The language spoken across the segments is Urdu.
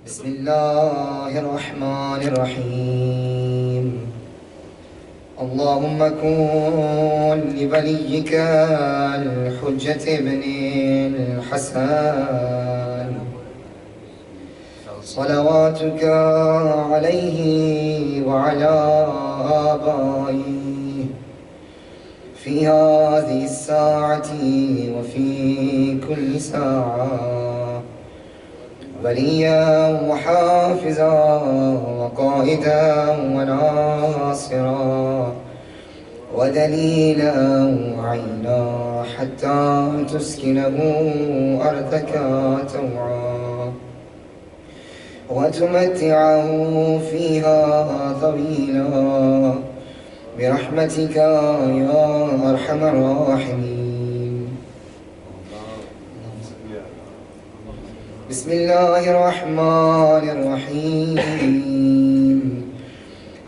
بسم الله الرحمن الرحيم. اللهم كن لوليك الحجة بن الحسن صلواتك عليه وعلى آبائه في هذه الساعة وفي كل ساعة، وليا وحافظا وقائدا وناصرا ودليلا وعينا حتى تسكنه أرضك طوعا وتمتعه فيها طويلا برحمتك يا أرحم الراحمين. بسم الله الرحمن الرحيم.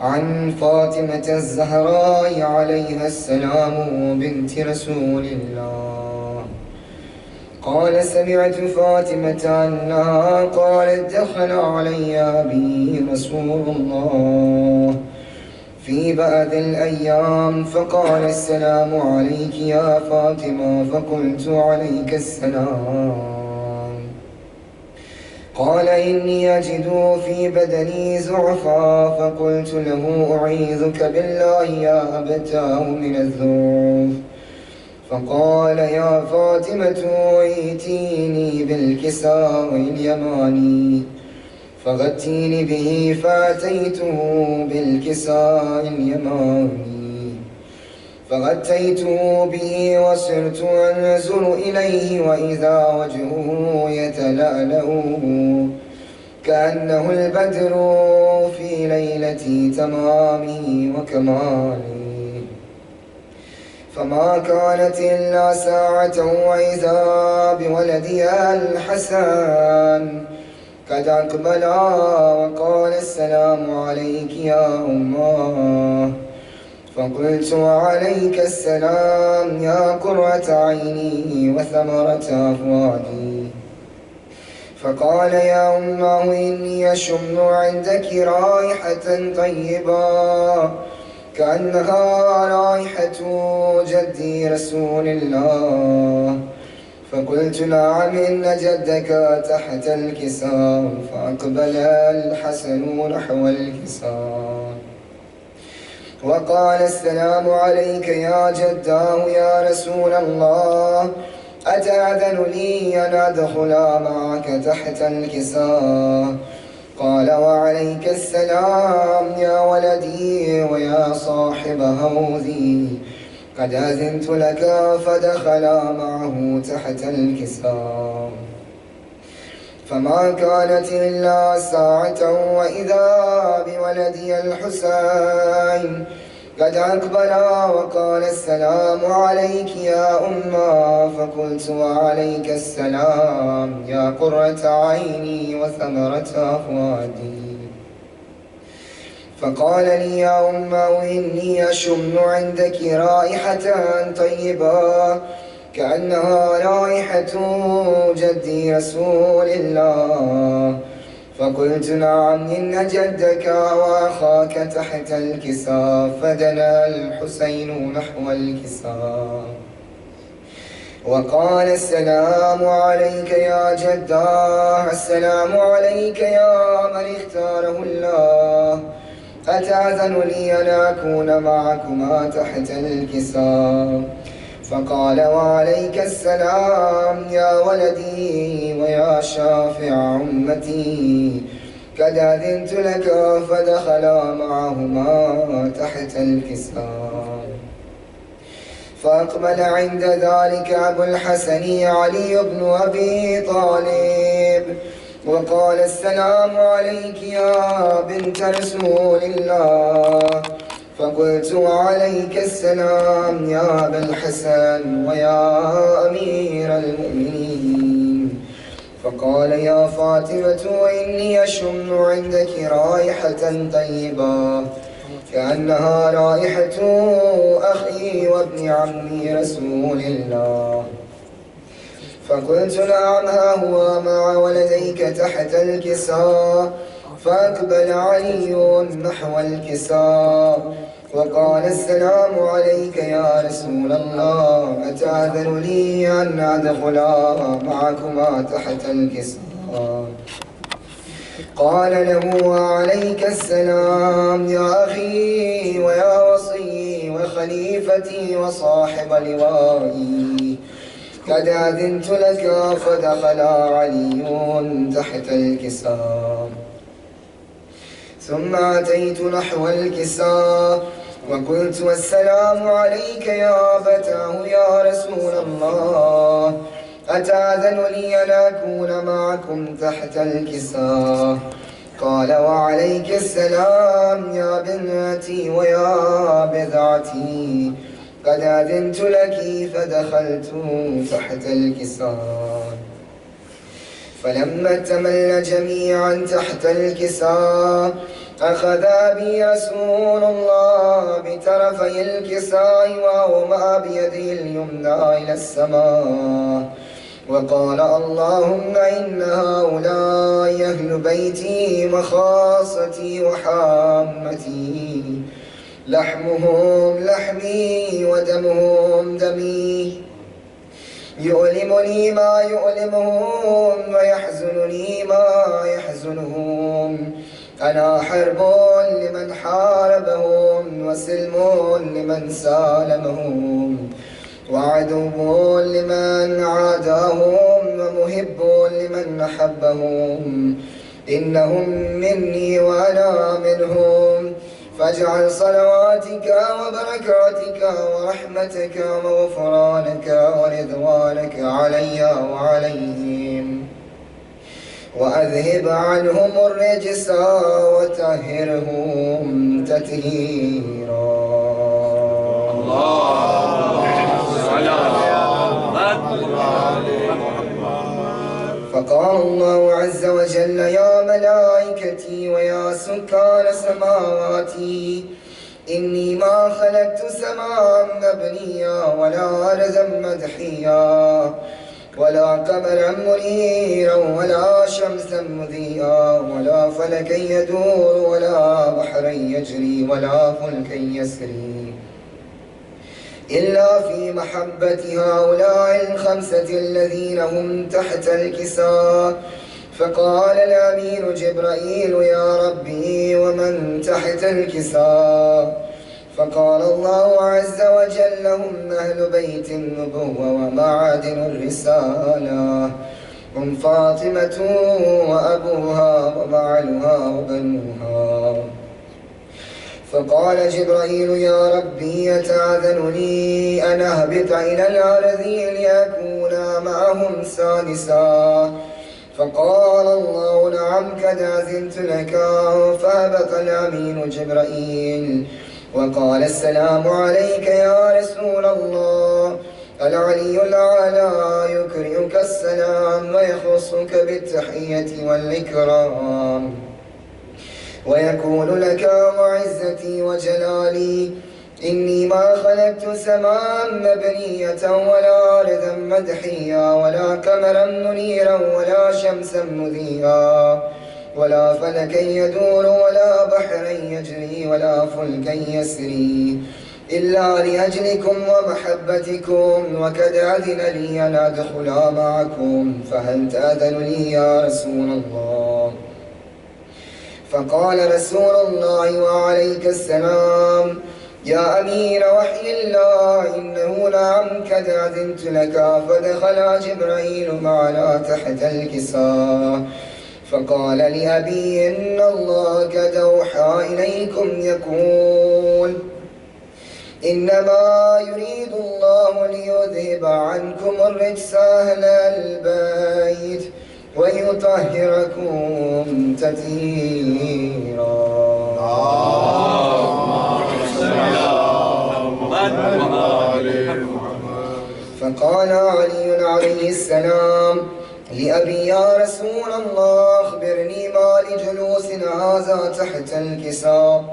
عن فاطمة الزهراء عليها السلام بنت رسول الله قال: سمعت فاطمة أنها قالت: دخل علي أبي رسول الله في بعض الأيام فقال: السلام عليك يا فاطمة، فقلت: عليك السلام. قال: إني أجد في بدني زعفا، فقلت له: أعيذك بالله يا أبتاه من الذعف. فقال: يا فاطمة ائتيني بالكساء اليماني، فغتيني به، فأتيته بالكساء اليماني فغتيته به وصرت أنظر إليه وإذا وجهه يتلألأ كأنه البدر في ليلة تمامه وكماله. فما كانت إلا ساعة وإذا بولدي الحسن قد أقبل وقال: السلام عليك يا أماه. فقلت: وعليك السلام يا قرة عيني وثمرة أفؤادي. فقال: يا أماه إني أشم عندك رائحة طيبة كأنها رائحة جدي رسول الله. فقلت: نعم، إن جدك تحت الكساء. فأقبل الحسن نحو الكساء وقال: السلام عليك يا جداه يا رسول الله، أتأذن لي أن أدخل معك تحت الكساء؟ قال: وعليك السلام يا ولدي ويا صاحب هوذي، قد أذنت لك. فدخل معه تحت الكساء. فما كانت إلا ساعة وإذا بولدي الحسين قد أقبل وقال: السلام عليك يا أمه. فقلت: وعليك السلام يا قرة عيني وثمرة أفؤادي. فقال لي: يا أمه إني أشم عندك رائحة طيبة كأنها رائحة جدي رسول الله. فقلت: نعم، إن جدك وأخاك تحت الكساء. فدنا الحسين نحو الكساء وقال: السلام عليك يا جداه، السلام عليك يا من اختاره الله، أتأذن لي أن أكون معكما تحت الكساء؟ فقال: وعليك السلام يا ولدي ويا شافع أمتي، قد أذنت لك. فدخلا معهما تحت الكساء. فأقبل عند ذلك أبو الحسن علي بن أبي طالب وقال: السلام عليك يا بنت رسول الله. فقلت: وعليك السلام يا أبا الحسن ويا أمير المؤمنين. فقال: يا فاطمة إني أشم عندك رائحة طيبة كأنها رائحة أخي وابن عمي رسول الله. فقلت نعم ها هو مع ولديك تحت الكساء. فأقبل علي نحو الكساء وقال السلام عليك يا رسول الله، أتأذن لي أن أدخل معكما تحت الكساء؟ قال له وعليك السلام يا أخي ويا وصي وخليفتي وصاحب لوائي، قد أذنت لك. فدخل علي تحت الكساء. ثم أتيت نحو الكساء وقلت والسلام عليك يا أبتاه يا رسول الله، أتأذن لي أن أكون معكم تحت الكساء؟ قال وعليك السلام يا بنتي ويا بضعتي، قد أذنت لك. فدخلت تحت الكساء. فلما اكتملنا جميعا تحت الكساء أخذ بي رسول الله بطرفي الكساء وأومأ بيده اليمنى إلى السماء وقال اللهم إن هؤلاء أهل بيتي وخاصتي وحامتي، لحمهم لحمي ودمهم دمي، يؤلمني ما يؤلمهم ويحزنني ما يحزنهم. أنا حرب لمن حاربهم وسلم لمن سالمهم، وعدو لمن عاداهم ومحب لمن أحبهم. إنهم مني وأنا منهم، فاجعل صلواتك وبركاتك ورحمتك وغفرانك ورضوانك علي وعليهم، وأذهب عنهم الرجس وطهرهم تطهيرا. فقال الله عز وجل يا ملائكتي ويا سكان سماواتي، إني ما خلقت سماء مبنيا ولا أرضا مدحيا ولا قمرا منيرا ولا شمسا مضيئا ولا فلكا يدور ولا بحرا يجري ولا فلكا يسري، إلا في محبة هؤلاء الخمسة الذين هم تحت الكساء. فقال الأمين جبرائيل يا ربي ومن تحت الكساء؟ فقال الله عز وجل هم أهل بيت النبوة ومعادن الرسالة، هم فاطمة وأبوها وبعلها وبنوها. فقال جبرائيل يا ربي أتأذن لي أن أهبط إلى الأرض ليكون معهم سادسا؟ فقال الله نعم قد أذنت لك. فهبط الأمين جبرائيل وقال السلام عليك يا رسول الله، العلي الأعلى يكرمك السلام ويخصك بالتحية والإكرام ويقول لك وعزتي وجلالي إني ما خلقت سماء مبنية ولا أرضا مدحيا ولا قمرا منيرا ولا شمسا مضيئا ولا فلكا يدور ولا بحرا يجري ولا فلكا يسري إلا لأجلكم ومحبتكم، وقد أذن لي أن أدخل معكم، فهل تأذن لي يا رسول الله؟ فقال رسول الله وعليك السلام يا أمير وحي الله إنه نعم قد أذنت لك. فدخل جبرائيل معنا تحت الكساء فقال لأبي إن الله قد أوحى إليكم يقول إنما يريد الله ليذهب عنكم الرجس أهل البيت ويطهركم تطهيرا. فقال علي عليه السلام لأبي يا رسول الله أخبرني ما لجلوسنا هذا تحت الكساء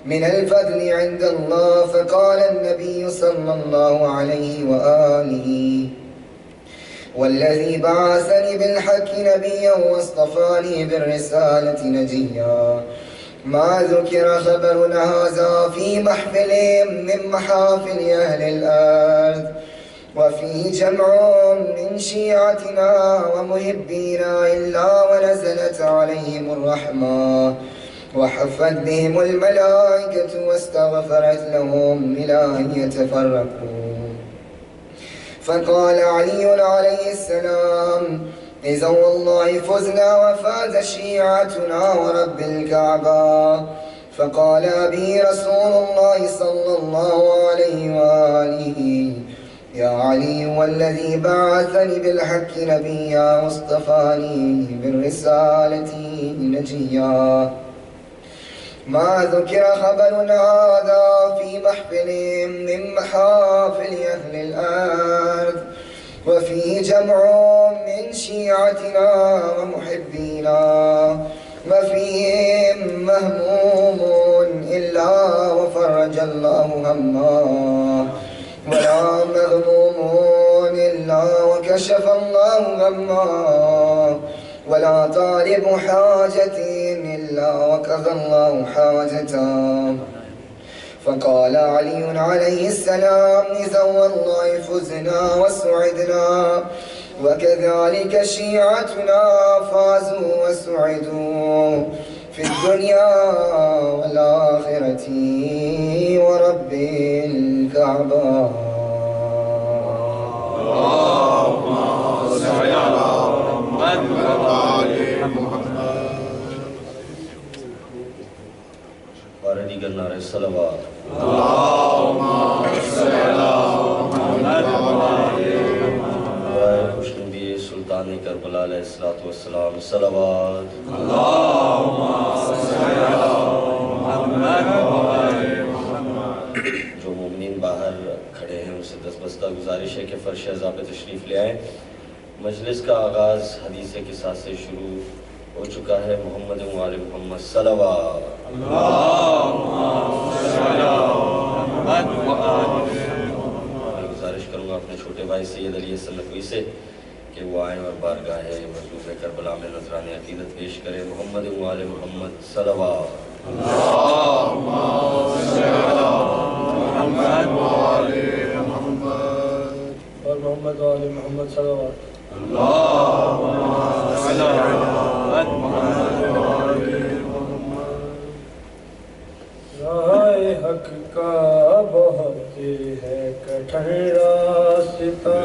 من الفضل عند الله. فقال النبي صلى الله عليه وآله والذي بعثني بالحق نبيا واصطفاني بالرسالة نجيا ما ذكر خبر هذا في محفل من محافل أهل الأرض وفيه جمع من شيعتنا ومحبينا إلا ونزلت عليهم الرحمة وحفت بهم الملائكة واستغفرت لهم إلى أن يتفرقوا. فقال علي عليه السلام إذا والله فزنا وفاز شيعتنا ورب الكعبة. فقال به رسول الله صلى الله عليه وآله يا علي والذي بعثني بالحق نبيا واصطفاني بالرسالة نجيا ما ذكر خبر هذا في محفل من محافل أهل الأرض وفيه جمع من شيعتنا ومحبينا وفيهم مهموم إلا وفرج الله همه ولا مغموم إلا وكشف الله همه ولا طالب حاجة إلا وكفى الله حاجته. فقال علي عليه السلام إذا والله فزنا وسعدنا وكذلك شيعتنا فازوا وسعدوا في الدنيا والآخرة ورب الكعبة. اللهم صل على محمد وعلى بارے دیگر نعرے صلوات. اللهم صل على محمد وعلى خوش نبی سلطان کربلا علیہ الصلوۃ والسلام صلوات. اللهم صل على محمد وعلى جو مومنین باہر کھڑے ہیں ان سے دستبستہ گزارش ہے کہ فرش عزا پہ تشریف لے آئیں. مجلس کا آغاز حدیث قصہ سے شروع ہو چکا ہے. محمد وآل محمد صلوات. اللهم صل على محمد وعلى میں گزارش کروں گا اپنے چھوٹے بھائی سید علی حسن نقوی سے کہ وہ آئیں اور بارگاہ مظلوم کربلا میں نذران عقیدت پیش کریں. محمد وآل محمد صلوات. اللهم صل على محمد وعلى محمد اور محمد وآل محمد صلوات. اللهم صل على محمد وعلى راہ حق کا بہت ہے کٹھن راستہ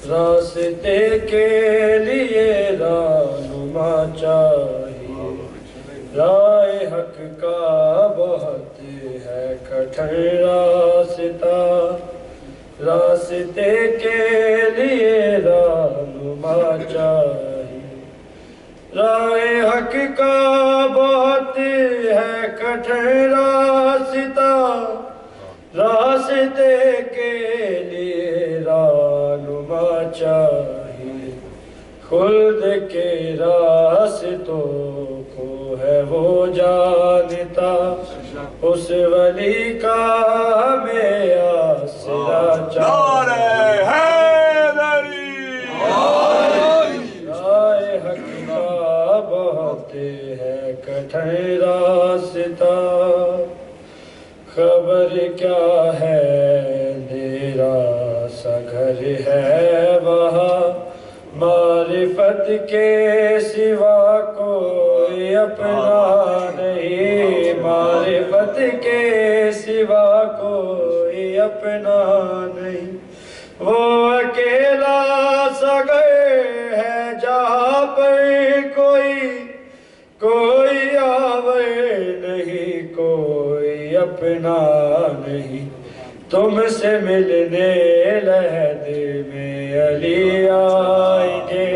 راستے کے لیے رہنما چاہیے. راہ حق کا بہت ہے کٹھن راستہ راستے کے لیے رہنما چاہیے. راہ حق کا بہت ہے کٹھن راستہ راستے کے لیے رہنما چاہیے. خلد کے راستوں کو ہے وہ جانتا اس ولی کا ہمیں آسرا چاہیے. راہ حق کا بہت ہے کٹھن راستہ خبر کیا ہے اندھیرا سا گھر ہے وہاں معرفت کے سوا کوئی اپنا نہیں. معرفت کے سوا کوئی اپنا نہیں. وہ اکیلا سا گھر ہے جہاں پر کوئی آور نہیں کوئی اپنا نہیں. تم سے ملنے لحد میں علی آئیں گے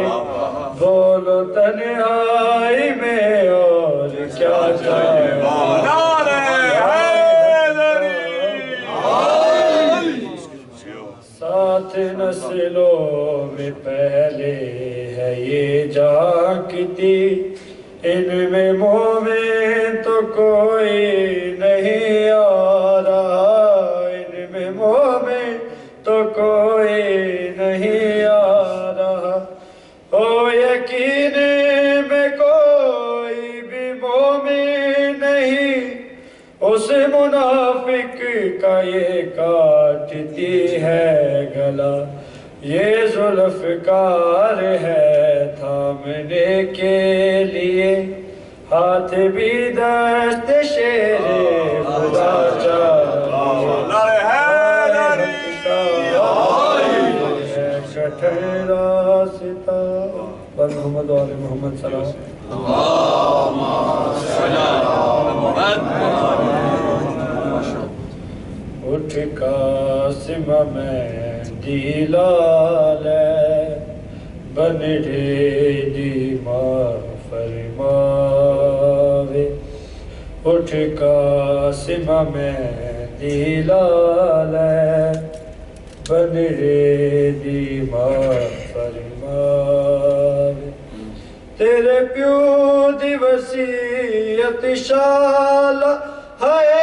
بولو تنہائی میں اور کیا چاہیے. سات نسلوں میں پہلے ہے یہ جانکتی ان میں مومن تو کوئی نہیں آ رہا. ان میں مومن تو کوئی نہیں آ اس منافق کا یہ کاٹتی ہے گلا، یہ ذوالفقار ہے تھامنے کے لیے، ہاتھ بھی دست شیر خدا کٹھر راستہ بن محمد و آل محمد صلی اللہ اٹھ قاسم میں دیلال بن ریدی ماں فرماوے، اٹھ قاسم میں دیلال بن ریدی ماں فرماوے، تیرے پیو دی وسیعت شالا ہے،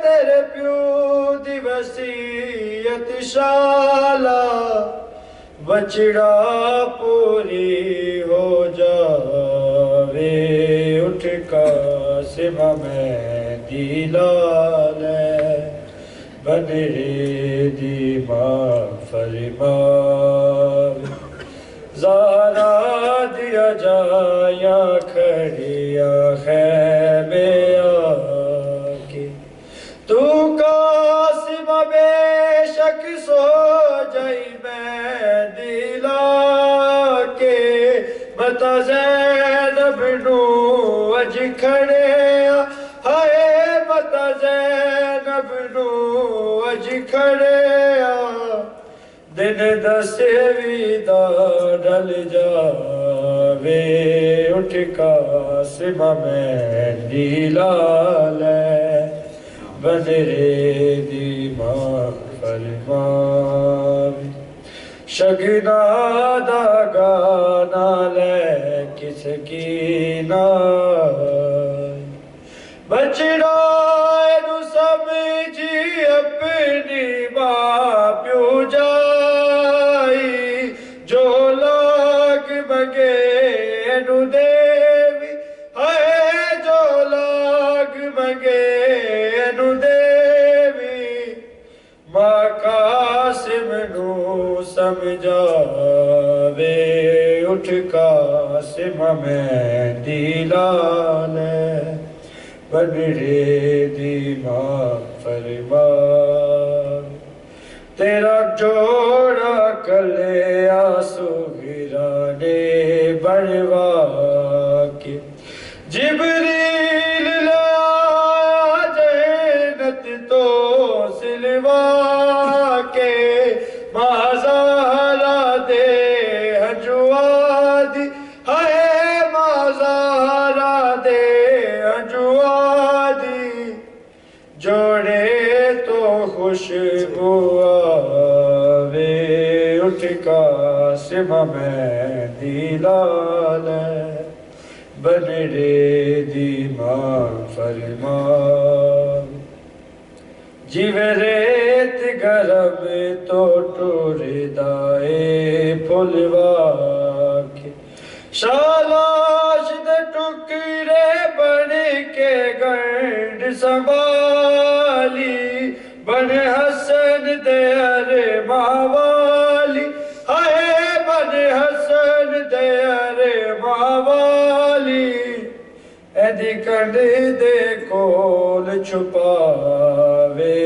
تیرے پیو دی وسیعت شالا، بچڑا پوری ہو جاوے، اٹھ قاسم میں دیلال بن ریدی ماں فرماوے، زہرا دیا جایا کھڑیا خیمے آکے، تو قاسم بے شک سو جائی میں دلا کے، بتا زینب نو اج کھڑے ہائے، بتا زینب نو اج کھڑے دن دسے ویدہ ڈل جاوے، اٹھ قاسم میں دیلال بن ریدی ماں فرماوے، شگنا دا گانا لے کس کی نائی، بچڑا نو سمجھی اپنی ماں پیو جائی، جو لاگ منگے نو دیوی ہے، جو لاگ منگے نو دیوی، ماں قاسم نو سمجھاوے، اٹھ قاسم میں دیلال بن ریدی ماں فرماوے، تیرا جوڑا کلے آسو گرانے بڑھوا کے، جبریل لایا جنت تو سلوا کے، ماں زہرا دے ہنجوا دی ہے، ماں زہرا دے ہنجوا دی، جوڑے تو خوشبو آوے، اٹھ قاسم میں دیلال بن ریدی ماں فرماوے، جیوے ریت گرم تو ٹور دائے پھلوا کے، شالاش دے ٹکرے بن کے گنڈ سنبھالی، بن حسن دے ارماں والی ہے، بن حسن دے ارماں والی، ایدی کنڈ دے کول چھپاوے،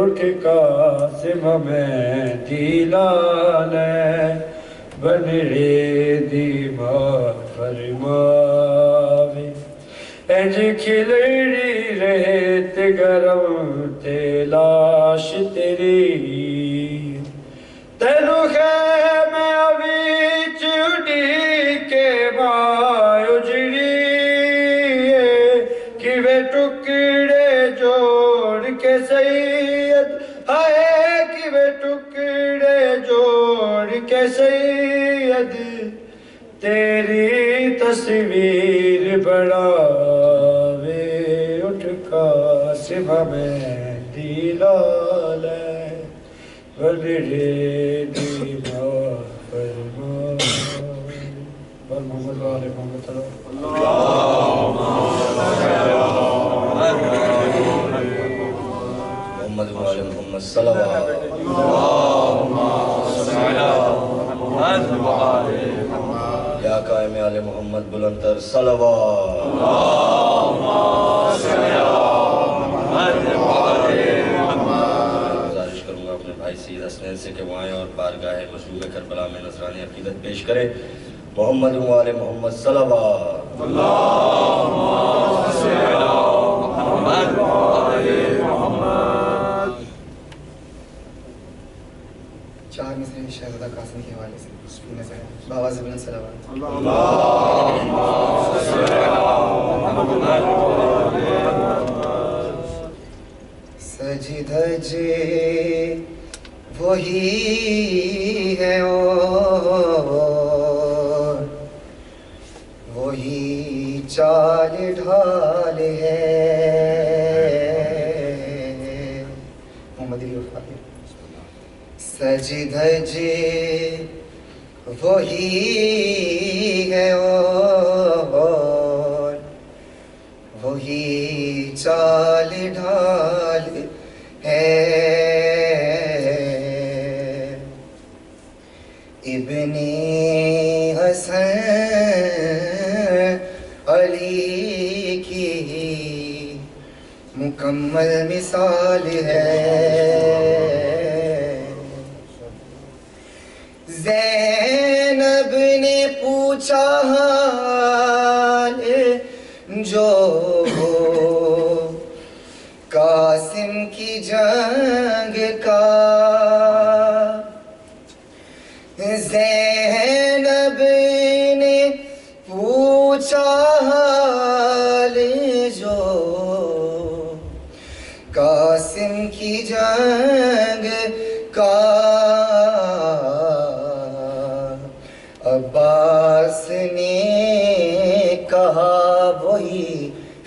اٹھ قاسم میں دیلال بن ریدی ماں فرماوے، انج کھلڑی رہت گرم تے لاش تیری، تینو خیمے وچ اڈی کے ماں اجڑی، کیویں ٹکڑے جوڑ کے سید ہائے، کیویں ٹکڑے جوڑ کے سید، تیری تصویر بڑھاوے، اٹھ قاسم میں دیلال بن ریدی ماں فرماوے، بن محمد و آل محمد صلی اللہ قائم آل محمد بلندر صلوات گزارش کروں گا اپنے بھائی سید حسنین سے کہ وہ آئیں اور بارگاہ مشروع کربلا میں نذرانِ عقیدت پیش کریں. محمد و آل محمد صلوات. چار میں سے شہزادہ قاسم کے حوالے سے بآواز بلند صلوات. سج دھج وہی ہے اور وہی چال ڈھال ہے. محمد علی وفاقی. سج دھج وہی ہے اور وہی چال ڈھال ہے. ابن حسن علی کی مکمل مثال ہے. زینب نے پوچھا حال جو قاسم کی جنگ کا. زینب نے پوچھا حال جو قاسم کی جنگ کا. عباس نے کہا وہی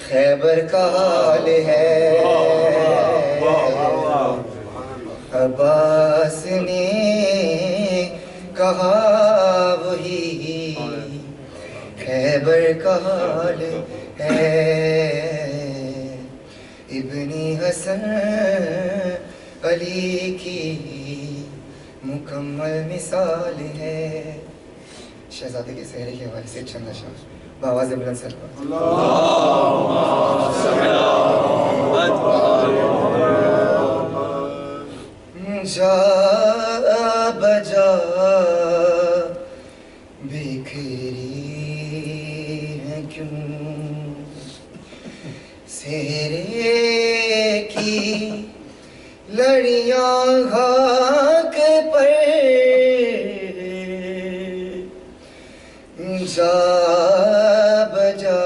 خیبر کا حال ہے. عباس نے کہا وہی خیبر کا حال ہے. ابن حسن علی کی مکمل مثال ہے. شہزادے کے سہرے کے حوالے سے چند اشعار بآواز بلند صلوات. جا بجا بکھری ہے کیوں سہرے کی لڑیاں خاک پر. جا بجا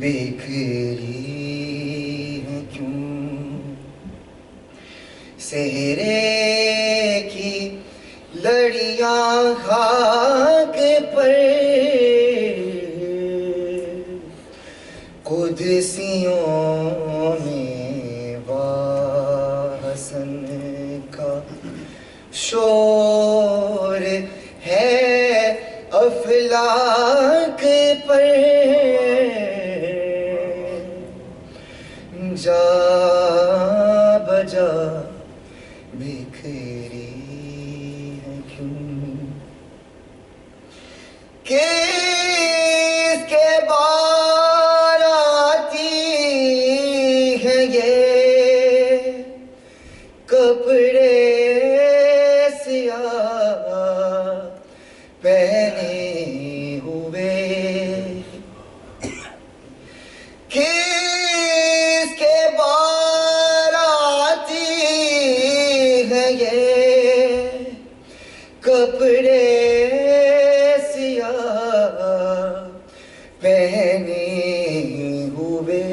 بکھری ہے کیوں سہرے کی لڑیاں خاک پر. قدسیوں میں حسن کا شور ہے افلاک پر. جا بجا بکھری ہے کیوں کس کے بار آتی ہے یہ کپڑے سیاہ پہنے ہوئے. کس کے بار آتی ہے یہ کپڑے سیاہ پہنے ہوئے.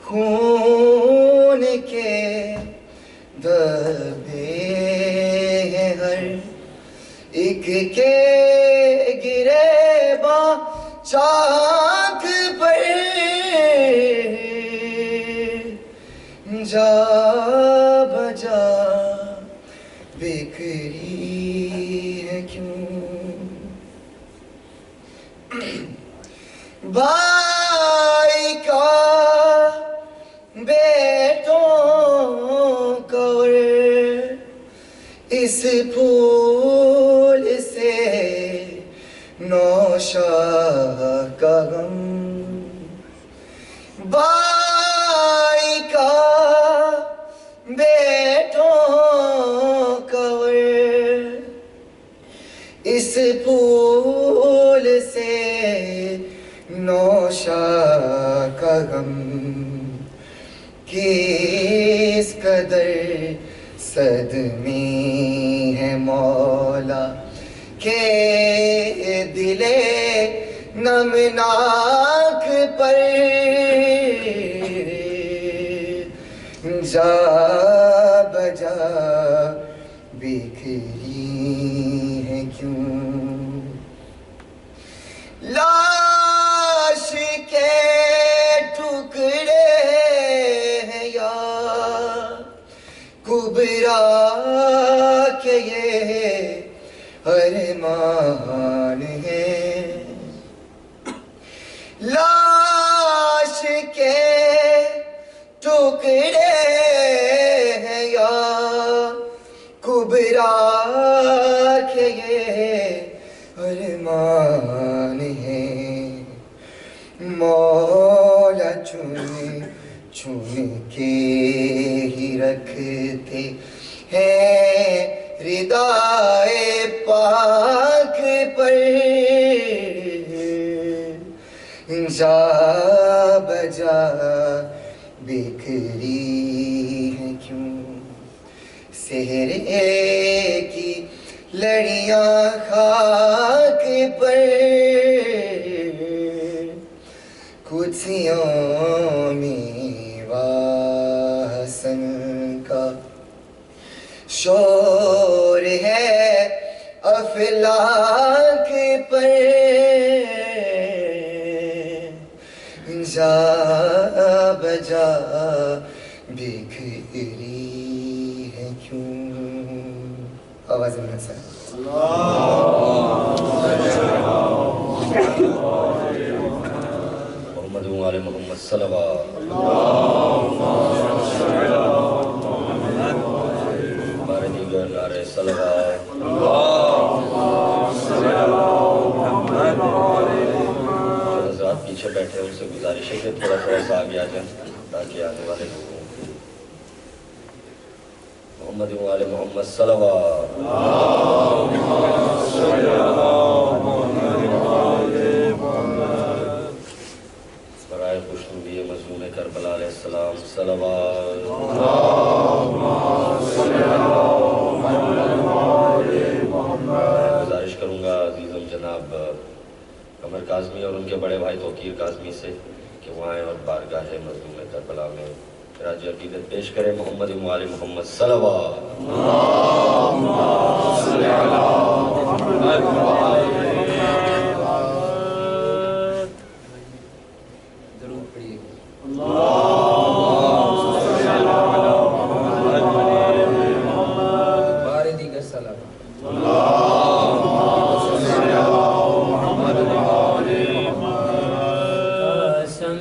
خون کے دھبے ہیں ہر ایک کے گریباں چاک پر. جا بجا بکھری ہے کیوں بھائی کا بیٹوں کا اس پھول سے نوشاہ کا غم بائی کا بیٹوں کا ور اس پھول سے نوشاہ کا غم کس قدر صدمی ہے مولا کہ دل نمناک پر جا بجا بکھری ہے کیوں لاش کے ٹکڑے ہیں یا کبرا کے یہ ارمان ہے لاش کے ٹکڑے ہیں یا کبرا کے یہ ارمان ہے مولا چن چن کے ہی رکھتے ہیں ردائے پاک پر جا بجا بکھری ہے کیوں سہرے کی لڑیاں خاک پر کھوتیوں میں حسن کا شور ہے افلاک پر جا بجا بکھری ہے کیوں آواز میں سے محمد وآل محمد صلوات ہمارے دیگر نعرے صلوات حضرات پیچھے بیٹھے ان سے گزارش ہے کہ تھوڑا تھوڑا سا آگے آ جائیں تاکہ آنے والے لوگوں محمد وآل محمد صلوات برائے خوشنودی مظلوم کربلا علیہ السلام صلوات گزارش کروں گا عزیزم جناب قمر کاظمی اور ان کے بڑے بھائی توقیر کاظمی سے کہ وہ آئیں اور بارگاہ مظلوم کربلا میں راج عقیدت پیش کریں محمد وآل محمد صلوات ضرور پڑھیے بارے دیگر سلام قسم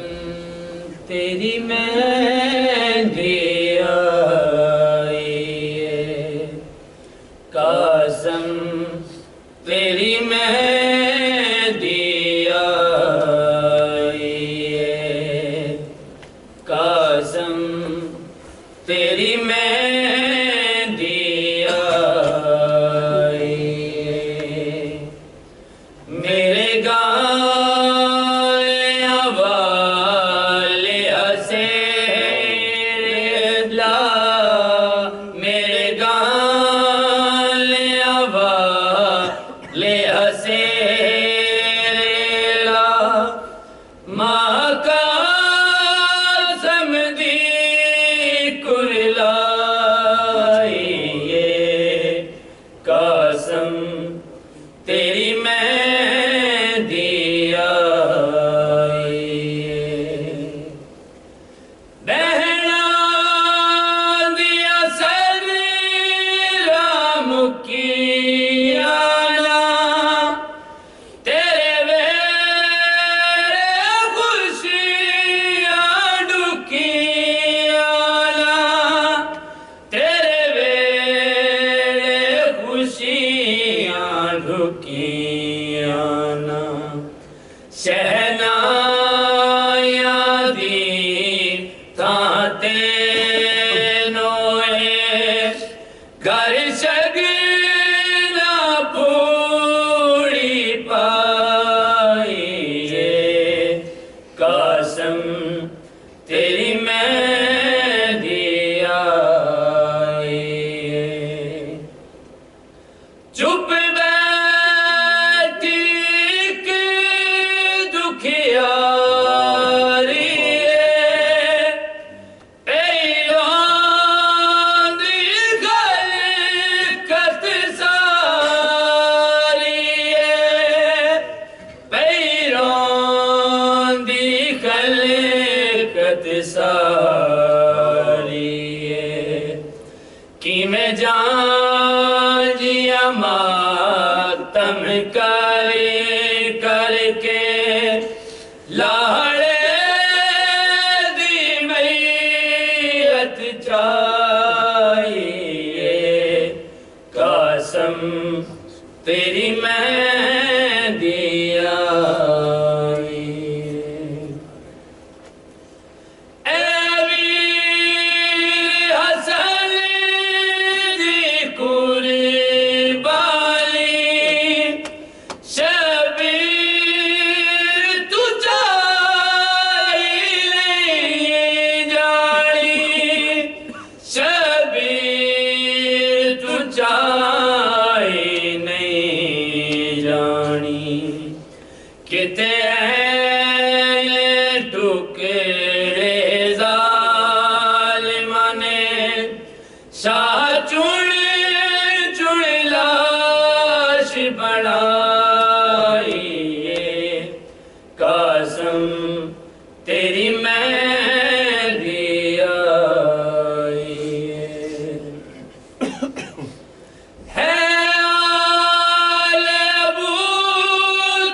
تیری مہندی آئی ہے قسم تیری مہندی آئی ہے قسم تیری مہندی آئی ہے میرے تیری مہندی آئی بہنا دیا سر رام کی آنا تیرے ویرے خوشیاں ڈکی آنا تیرے ویرے خوشیاں ڈکی آنا شہنایاں دی تھاتے نوئے گھر شگنا پوڑی پائیے قسم تیری میں دیا چپ بیٹھی کہ دکھیاری پیران دی خلقت ساری پیران دی خلقت ساری کی میں جان جیا ماتم کر کے لاڑے دی میت چاہیے قسم تیری میں دیا تیری میں دیا ہے آل ابو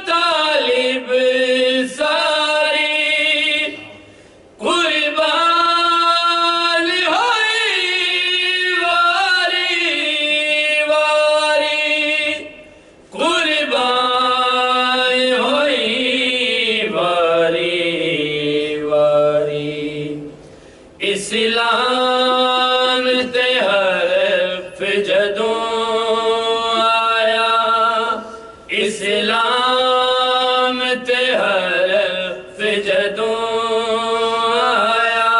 طالب ساری قربان ہوئی واری واری قربان ہوئی اسلام تے حرف جدوں آیا اسلام تے حرف جدوں آیا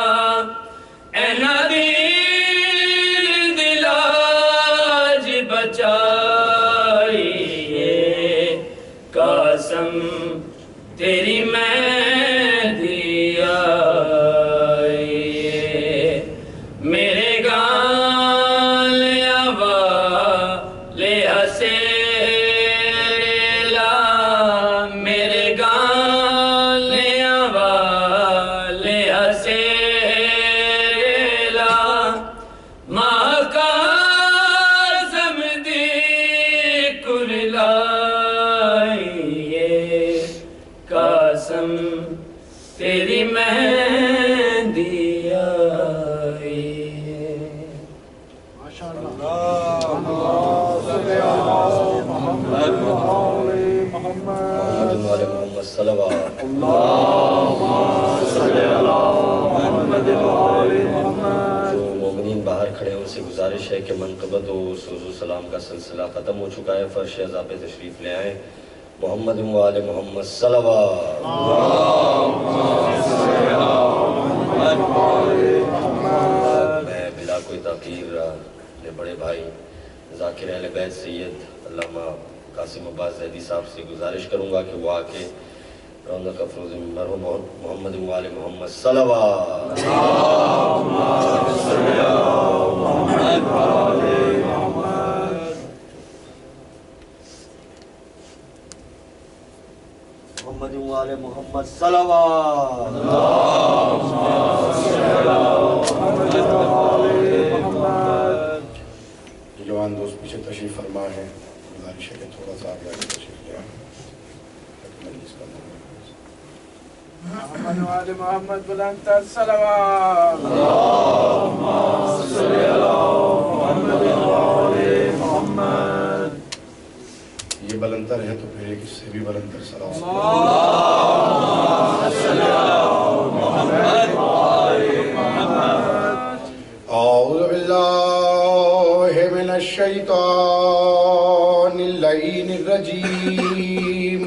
اینا دین دلاج بچائیے قسم تیری میں دیا میرے گال لے حسیلا میرے گال لے حسیلا ماں کا زمدی کرلائیے قسم تیری میں دیا محمد صلوات جو مومنین باہر کھڑے ہیں ان سے گزارش ہے کہ منقبت و سوز و سلام کا سلسلہ ختم ہو چکا ہے فرش عزا پہ تشریف لے آئیں محمد و آل محمد صلوات میں بلا کوئی تاخیر اپنے بڑے بھائی ذاکر اہل بیت سید علامہ قاسم عباس زیدی صاحب سے گزارش کروں گا کہ وہ آ کے رونق افروز مرحوم محمد و آل محمد صلوات محمد و آل محمد صلوات جوان دوست پیچھے تشریف فرما ہے گزارش ہے کہ تھوڑا سا آگے آگے تشریف لے آئیں مجلس کا محمد و آل محمد بلندتر صلوات اللہم صلی علی محمد و آل محمد. یہ بلندر ہے تو پھر ایک اس سے بھی بلندر صلوات اعوذ باللہ من الشیطان اللعین الرجیم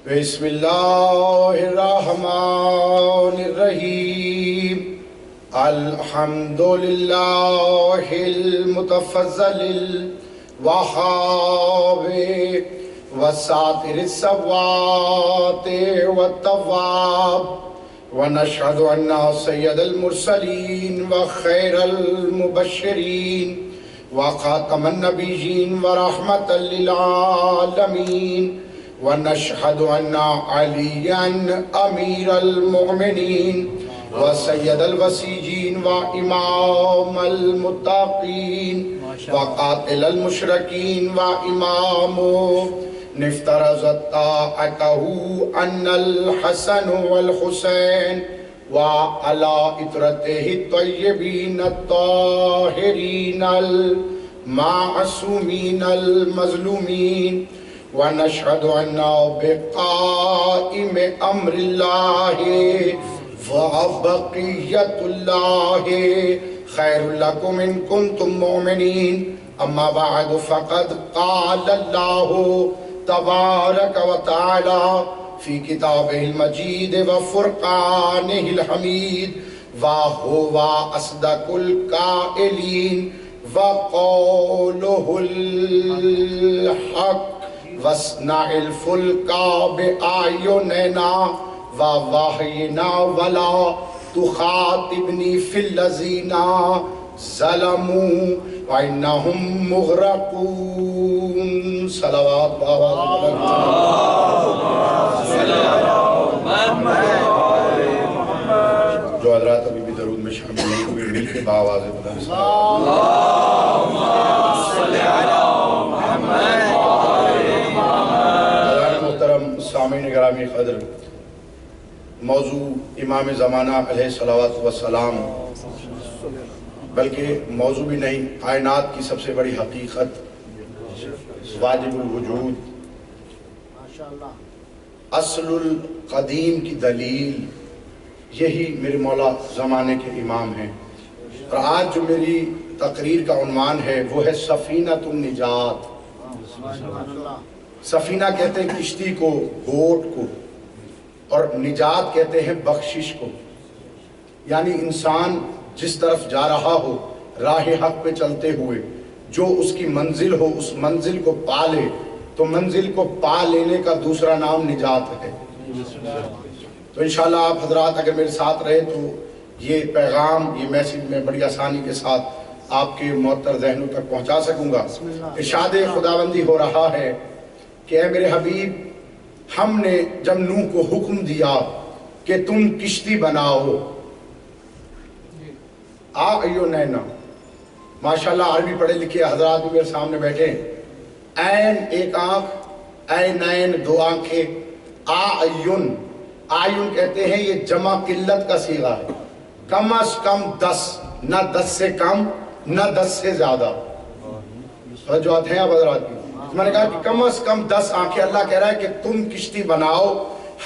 بسم اللہ الرحمن الرحیم الحمدللہ المتفضل الوہاب والساتر السوات والتواب ونشهد أن سيد المرسلين وخير المبشرين وخاتم النبيين ورحمة للعالمين ونشهد أن عليا أمير المؤمنين وسيد الوسيجين وإمام المتقين وقاتل المشركين وإمام نفترضت طاعته أن الحسن والحسين وعلى إطرته الطيبين الطاهرين المعصومين المظلومين ونشهد أن بقائم أمر الله وبقية الله خير لكم إن كنتم مؤمنين أما بعد فقد قال الله تبارك وتعالى في كتابه المجيد وفرقانه الحميد وهو أصدق القائلين وقوله الحق واصنع الفلك بأعيننا ووحينا ولا تخاطبني في الذين ظلموا وإنهم مغرقون صلوات جو حضرات ابھی بھی درود میں شامل نہیں ہوئے مل کے باواز بلند اللہم صلی علی محمد حضرات محترم سامعین گرامی قدر، موضوع امام زمانہ علیہ الصلوۃ والسلام بلکہ موضوع بھی نہیں، کائنات کی سب سے بڑی حقیقت، واجب الوجود، اصل القدیم کی دلیل، یہی میرے مولا زمانے کے امام ہیں۔ اور آج جو میری تقریر کا عنوان ہے وہ ہے سفینۃ النجات۔ سفینہ کہتے ہیں کشتی کو، بوٹ کو، اور نجات کہتے ہیں بخشش کو۔ یعنی انسان جس طرف جا رہا ہو راہ حق پہ چلتے ہوئے، جو اس کی منزل ہو اس منزل کو پا لے تو منزل کو پا لینے کا دوسرا نام نجات ہے۔ تو انشاءاللہ آپ حضرات اگر میرے ساتھ رہے تو یہ پیغام، یہ میسیج میں بڑی آسانی کے ساتھ آپ کے معطر ذہنوں تک پہنچا سکوں گا۔ ارشاد خداوندی ہو رہا ہے کہ اے میرے حبیب، ہم نے جب نوح کو حکم دیا کہ تم کشتی بناؤ، نینا، ماشاءاللہ عربی پڑھے لکھے حضرات بھی میرے سامنے بیٹھے ہیں۔ عین ایک آنکھ، عینین دو آنکھیں، آئین کہتے ہیں یہ جمع قلت کا صیغہ ہے، کم از کم 10، نہ 10 سے کم نہ 10 سے زیادہ۔ توجہات ہیں اب حضرات کی؟ میں نے کہا کہ کم از کم 10 آنکھیں، اللہ کہہ رہا ہے کہ تم کشتی بناؤ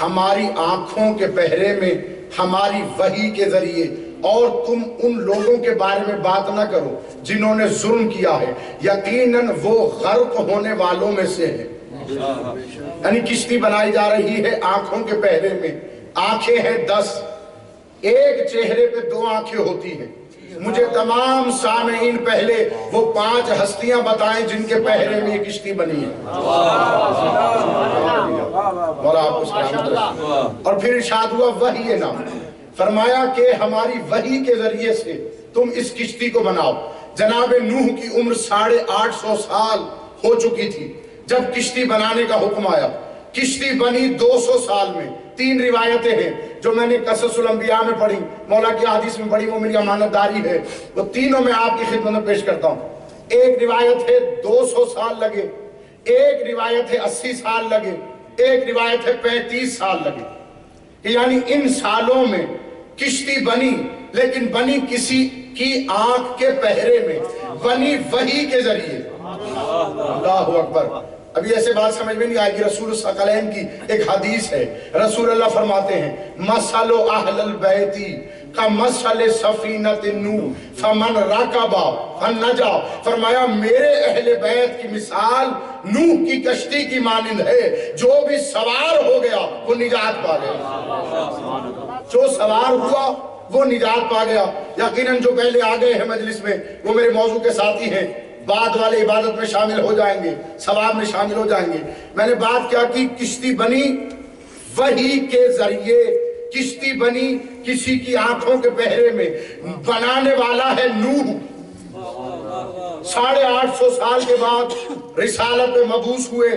ہماری آنکھوں کے پہرے میں، ہماری وحی کے ذریعے، اور تم ان لوگوں کے بارے میں بات نہ کرو جنہوں نے ظلم کیا ہے، یقیناً وہ غرق ہونے والوں میں سے ہے۔ یعنی کشتی بنائی جا رہی ہے آنکھوں کے پہرے میں، آنکھیں ہیں 10، ایک چہرے پہ 2 آنکھیں ہوتی ہیں۔ مجھے تمام سامعین پہلے وہ 5 ہستیاں بتائیں جن کے پہرے میں یہ کشتی بنی ہے۔ مولا آپ کو سلامت رکھے۔ اور پھر ارشاد ہوا وحی نام، فرمایا کہ ہماری وحی کے ذریعے سے تم اس کشتی کو بناؤ۔ جناب نوح کی عمر 850 سال ہو چکی تھی جب کشتی بنانے کا حکم آیا۔ کشتی بنی 200 سال میں۔ 3 روایتیں ہیں جو میں نے قصص الانبیاء میں پڑھی، مولا کی حدیث میں پڑھی، وہ میری امانت داری ہے، وہ تینوں میں آپ کی خدمت میں پیش کرتا ہوں۔ ایک روایت ہے 200 سال لگے، ایک روایت ہے 80 سال لگے، ایک روایت ہے 35 سال لگے۔ یعنی ان سالوں میں کشتی بنی، لیکن بنی کسی کی آنکھ کے پہرے میں، بنی وحی کے ذریعے۔ اللہ اکبر۔ ابھی ایسے بات سمجھ میں نہیں آئے گی. رسول الثقلین کی ایک حدیث ہے, رسول اللہ فرماتے ہیں مثل اہل البیتی کمثل سفینۃ نوح فمن رکب فنجا. فرمایا میرے اہل بیت کی مثال نوح کی کشتی کی مانند ہے, جو بھی سوار ہو گیا وہ نجات پا گیا. جو سوار ہوا وہ نجات پا گیا. یقیناً جو پہلے آ گئے ہیں مجلس میں وہ میرے موضوع کے ساتھی ہیں, بعد والے عبادت میں شامل ہو جائیں گے, ثواب میں شامل ہو جائیں گے. میں نے بات کیا کی کشتی بنی وحی کے ذریعے, کشتی بنی کسی کی آنکھوں کے پہرے میں, بنانے والا ہے نوح. 850 سال کے بعد رسالت پہ مبعوث ہوئے,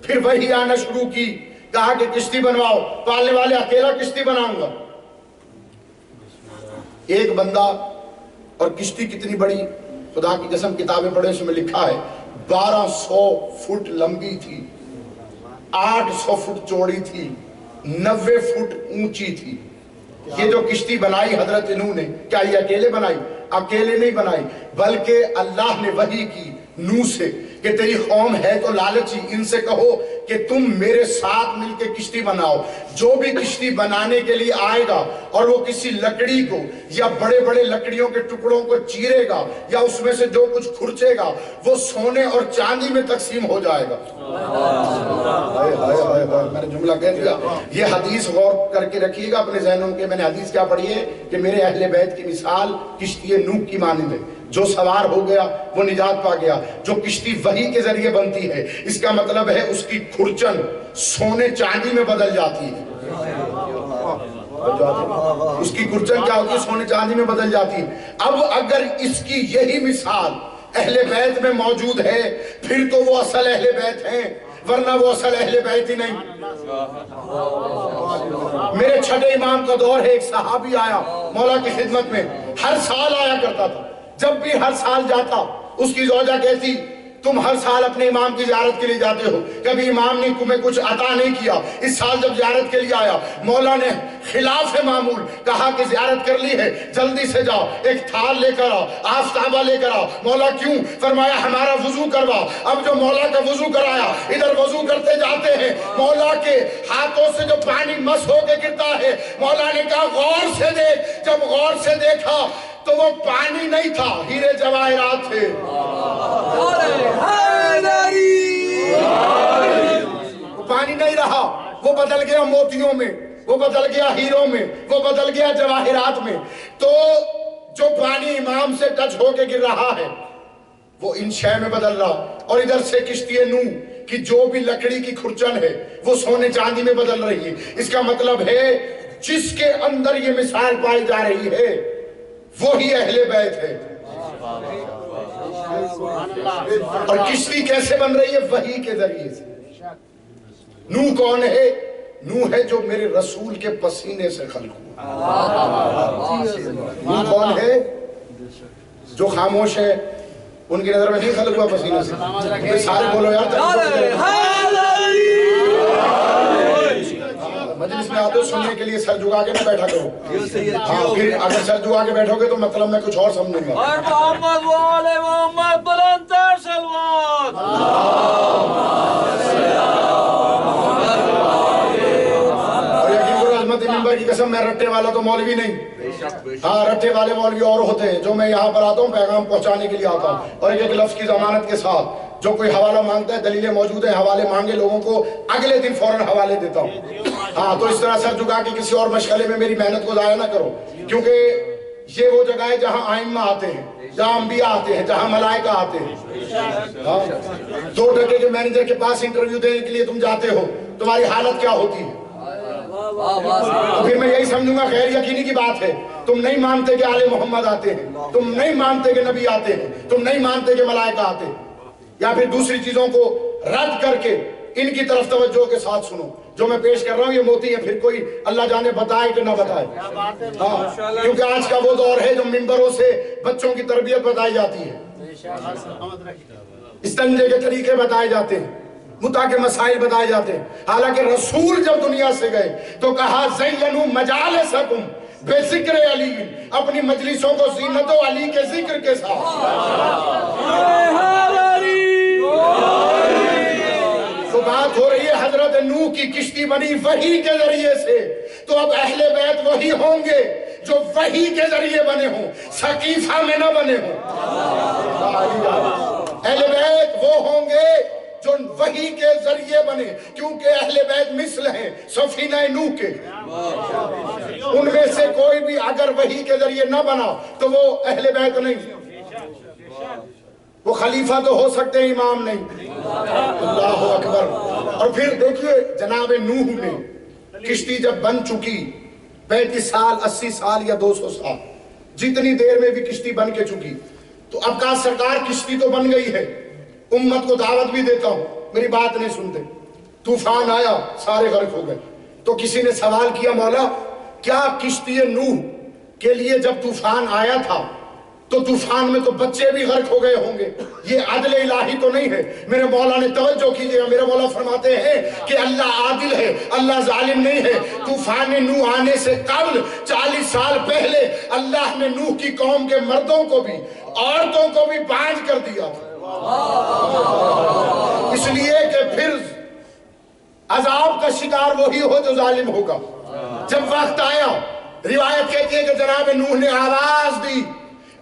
پھر وحی آنا شروع کی, کہا کہ کشتی بنواؤ. پالنے والے اکیلا کشتی بناؤں گا, ایک بندہ. اور کشتی کتنی بڑی, خدا کی قسم کتابیں پڑھیں اس میں لکھا ہے 1200 فٹ لمبی تھی, 800 فٹ چوڑی تھی, 90 فٹ اونچی تھی. یہ جو کشتی بنائی حضرت نوح نے, کیا یہ اکیلے بنائی؟ اکیلے نہیں بنائی, بلکہ اللہ نے وحی کی نوح سے کہ تیری قوم ہے تو لالچی, ان سے کہو کہ تم میرے ساتھ مل کے کشتی بناؤ. جو بھی کشتی بنانے کے لیے آئے گا اور وہ کسی لکڑی کو یا بڑے بڑے لکڑیوں کے ٹکڑوں کو چیرے گا یا اس میں سے جو کچھ کھرچے گا وہ سونے اور چاندی میں تقسیم ہو جائے گا. میں نے جملہ کہہ دیا. یہ حدیث غور کر کے رکھیے گا اپنے ذہنوں کے. میں نے حدیث کیا پڑھی ہے کہ میرے اہل بیت کی مثال کشتی نوح کی مانند ہے, جو سوار ہو گیا وہ نجات پا گیا. جو کشتی وحی کے ذریعے بنتی ہے, اس کا مطلب ہے اس کی کھرچن سونے چاندی میں بدل جاتی ہے. اس کی کھرچن کیا ہوتی ہے؟ سونے چاندی میں بدل جاتی ہے. اب اگر اس کی یہی مثال اہل بیت میں موجود ہے, پھر تو وہ اصل اہل بیت ہیں, ورنہ وہ اصل اہل بیت ہی نہیں. میرے چھٹے امام کا دور ہے, ایک صحابی آیا مولا کی خدمت میں, ہر سال آیا کرتا تھا. جب بھی ہر سال جاتا, اس کی زوجہ کہتی تم ہر سال اپنے امام کی زیارت کے لیے جاتے ہو, کبھی امام نے تمہیں کچھ عطا نہیں کیا. اس سال جب زیارت کے لیے آیا, مولا نے خلاف معمول کہا کہ زیارت کر لی ہے, جلدی سے جاؤ, ایک تھال لے کر آؤ, آفتابہ لے کر آؤ. مولا کیوں؟ فرمایا ہمارا وضو کروا. اب جو مولا کا وضو کرایا, ادھر وضو کرتے جاتے ہیں, مولا کے ہاتھوں سے جو پانی مس ہو کے گرتا ہے, مولا نے کہا غور سے دیکھ. جب غور سے دیکھا تو وہ پانی نہیں تھا, ہیرے جواہرات تھے. وہ پانی نہیں رہا, وہ بدل گیا موتیوں میں, وہ بدل گیا ہیروں میں, وہ بدل گیا جواہرات میں. تو جو پانی امام سے ٹچ ہو کے گر رہا ہے وہ ان شے میں بدل رہا, اور ادھر سے کشتی نوح کی جو بھی لکڑی کی کھرچن ہے وہ سونے چاندی میں بدل رہی ہے. اس کا مطلب ہے جس کے اندر یہ مثال پائی جا رہی ہے وہی اہل بیت ہے. اور کشتی کیسے بن رہی ہے؟ وحی کے ذریعے سے. نوح کون ہے؟ نوح ہے جو میرے رسول کے پسینے سے خلق ہوا. نوح کون ہے؟ جو خاموش ہے, ان کی نظر میں نہیں خلق ہوا پسینے سے. سارے بولو یار, مجلس میں آتے ہو سننے کے لیے سر جھکا کے نہ بیٹھا کرو. ہاں, پھر اگر سر جھکا کے بیٹھو گے تو مطلب میں کچھ اور سمجھوں گا. اور محمد و آل محمد بلندتر صلوات. اور یقین کرو عظمت منبر کی قسم, میں رٹے والا تو مولوی نہیں. ہاں, رٹے والے مولوی اور ہوتے ہیں. جو میں یہاں پر آتا ہوں پیغام پہنچانے کے لیے آتا ہوں, اور ایک لفظ کی ضمانت کے ساتھ. جو کوئی حوالہ مانگتا ہے, دلیلیں موجود ہیں, حوالے مانگے لوگوں کو اگلے دن فوراً حوالے دیتا ہوں. ہاں, تو اس طرح سر جھکا کے کسی اور مشغلے میں میری محنت کو ضائع نہ کرو, کیونکہ یہ وہ جگہ ہے جہاں آئمہ آتے ہیں, جہاں انبیاء آتے ہیں, جہاں ملائکہ آتے ہیں. ہاں, 2 ٹکے کے مینیجر کے پاس انٹرویو دینے کے لیے تم جاتے ہو, تمہاری حالت کیا ہوتی ہے؟ تو پھر میں یہی سمجھوں گا خیر یقینی کی بات ہے. تم نہیں مانتے کہ آل محمد آتے ہیں, تم نہیں مانتے کہ نبی آتے ہیں, تم نہیں مانتے کہ ملائکہ آتے ہیں, یا پھر دوسری چیزوں کو رد کر کے ان کی طرف توجہ کے ساتھ سنو. جو میں پیش کر رہا ہوں یہ موتی ہے, پھر کوئی اللہ جانے بتائے کہ نہ بتائے. ہاں, کیونکہ آج کا وہ دور ہے جو منبروں سے بچوں کی تربیت بتائی جاتی ہے, استنجے کے طریقے بتائے جاتے ہیں, متع کے مسائل بتائے جاتے ہیں. حالانکہ رسول جب دنیا سے گئے تو کہا زینوا مجالسکم بذکر علی, اپنی مجلسوں کو زینت و علی کے ذکر کے ساتھ. بات ہو رہی ہے حضرت نوح کی کشتی بنی وحی کے ذریعے سے، تو اب اہل بیت وہی ہوں گے جو وحی کے ذریعے بنے ہوں، سقیفہ میں نہ بنے ہوں۔ اہل بیت وہ ہوں گے جو وحی کے ذریعے بنے، کیونکہ اہل بیت مثل ہیں سفینہ نوح کے، ان میں سے کوئی بھی اگر وحی کے ذریعے نہ بنا تو وہ اہل بیت نہیں، وہ خلیفہ تو ہو سکتے ہیں، امام نہیں۔ اللہ اکبر۔ اور پھر دیکھیے جناب نوح نے کشتی جب بن چکی 35 سال 80 سال یا 200 سال جتنی دیر میں بھی کشتی بن کے چکی، تو اب کہا سرکار کشتی تو بن گئی ہے، امت کو دعوت بھی دیتا ہوں، میری بات نہیں سنتے، طوفان آیا سارے غرق ہو گئے۔ تو کسی نے سوال کیا مولا کیا کشتی نوح کے لیے جب طوفان آیا تھا تو طوفان میں تو بچے بھی غرق ہو گئے ہوں گے، یہ عدل الہی تو نہیں ہے؟ میرے مولا نے توجہ کیجئے، میرے مولا فرماتے ہیں کہ اللہ عادل ہے، اللہ ظالم نہیں ہے۔ طوفان نوح آنے سے قبل 40 سال پہلے اللہ نے نوح کی قوم کے مردوں کو بھی عورتوں کو بھی بانجھ کر دیا تھا، اس لیے کہ پھر عذاب کا شکار وہی ہو جو ظالم ہوگا۔ جب وقت آیا، روایت کہتی ہے کہ جناب نوح نے آواز دی،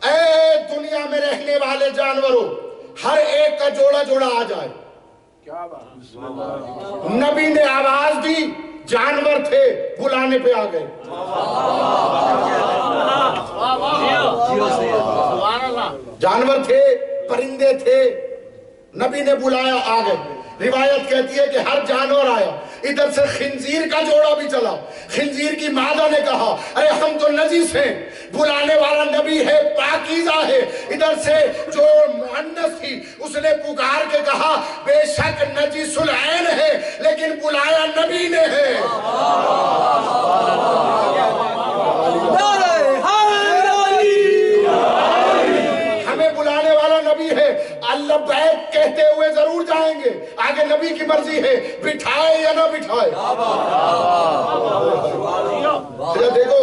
اے دنیا میں رہنے والے جانوروں، ہر ایک کا جوڑا جوڑا آ جائے۔ کیا بات؟ نبی نے آواز دی، جانور تھے بلانے پہ آ گئے۔ جانور تھے، پرندے تھے، نبی نے بلایا آ گئے۔ روایت کہتی ہے کہ ہر جانور آیا، ادھر سے خنزیر کا جوڑا بھی چلا۔ خنزیر کی مادہ نے کہا ارے ہم تو نجس ہیں، بلانے والا نبی ہے، پاکیزہ ہے۔ ادھر سے جو مؤنث تھی اس نے پکار کے کہا بے شک نجس العین ہے لیکن بلایا نبی نے ہے۔ ہمیں بلانے والا نبی ہے، اللہ بیت کہتے ہوئے ضرور جائیں گے، آگے نبی کی مرضی ہے بٹھائے یا نہ بٹھائے۔ دیکھو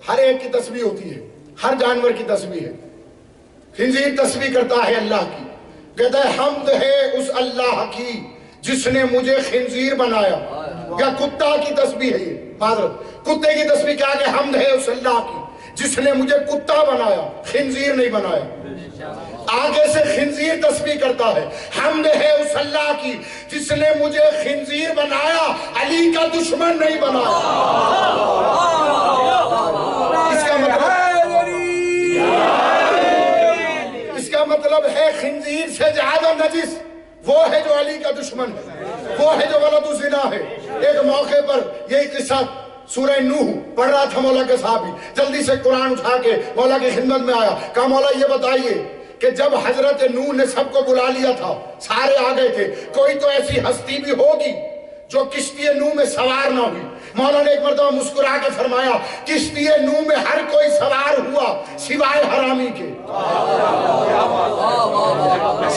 ہر ایک کی تسبیح ہوتی ہے، ہر جانور کی تسبیح ہے۔ خنزیر تسبیح کرتا ہے اللہ کی، کہتا ہے حمد ہے اس اللہ کی جس نے مجھے خنزیر بنایا، یا کتا کی تسبیح ہے یہ، معذرت کتے کی تسبیح کیا کہ حمد ہے اس اللہ کی جس نے مجھے کتا بنایا، خنزیر نہیں بنایا۔ آگے سے خنزیر تسبیح کرتا ہے، حمد ہے اس اللہ کی جس نے مجھے خنزیر بنایا، علی کا دشمن نہیں بنایا۔ اس کا مطلب ہے خنزیر سے زیادہ نجس وہ ہے جو علی کا دشمن ہے، وہ ہے جو ولد الزنا ہے۔ ایک موقع پر یہی قصہ سورہ نوح پڑھ رہا تھا مولا کے صحابی، جلدی سے قرآن اٹھا کے مولا کی خدمت میں آیا، کہا مولا یہ بتائیے کہ جب حضرت نوح نے سب کو بلا لیا تھا، سارے آ گئے تھے، کوئی تو ایسی ہستی بھی ہوگی جو کشتی نوح میں سوار نہ ہوئی۔ مولا نے ایک مرتبہ مسکرا کے فرمایا کشتی نوح میں ہر کوئی سوار ہوا سوائے حرامی کے،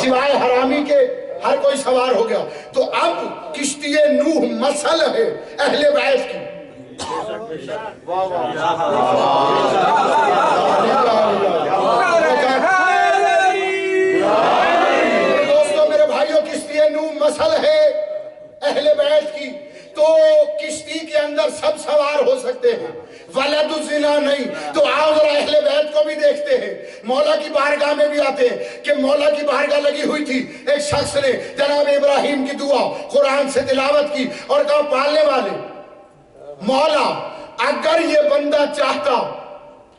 سوائے حرامی کے ہر کوئی سوار ہو گیا۔ تو اب کشتی نوح مثل ہے اہل بیت کی۔ دوستو میرے بھائیوں، کشتی نوح مثل ہے اہل بیت کی۔ تو کشتی کے اندر سب سوار ہو سکتے ہیں، ولد الزنا نہیں۔ تو آؤ ذرا اہل بیت کو بھی دیکھتے ہیں، مولا کی بارگاہ میں بھی آتے ہیں کہ مولا کی بارگاہ لگی ہوئی تھی، ایک شخص نے جناب ابراہیم کی دعا قرآن سے تلاوت کی اور کہا پالنے والے مولا اگر یہ بندہ چاہتا،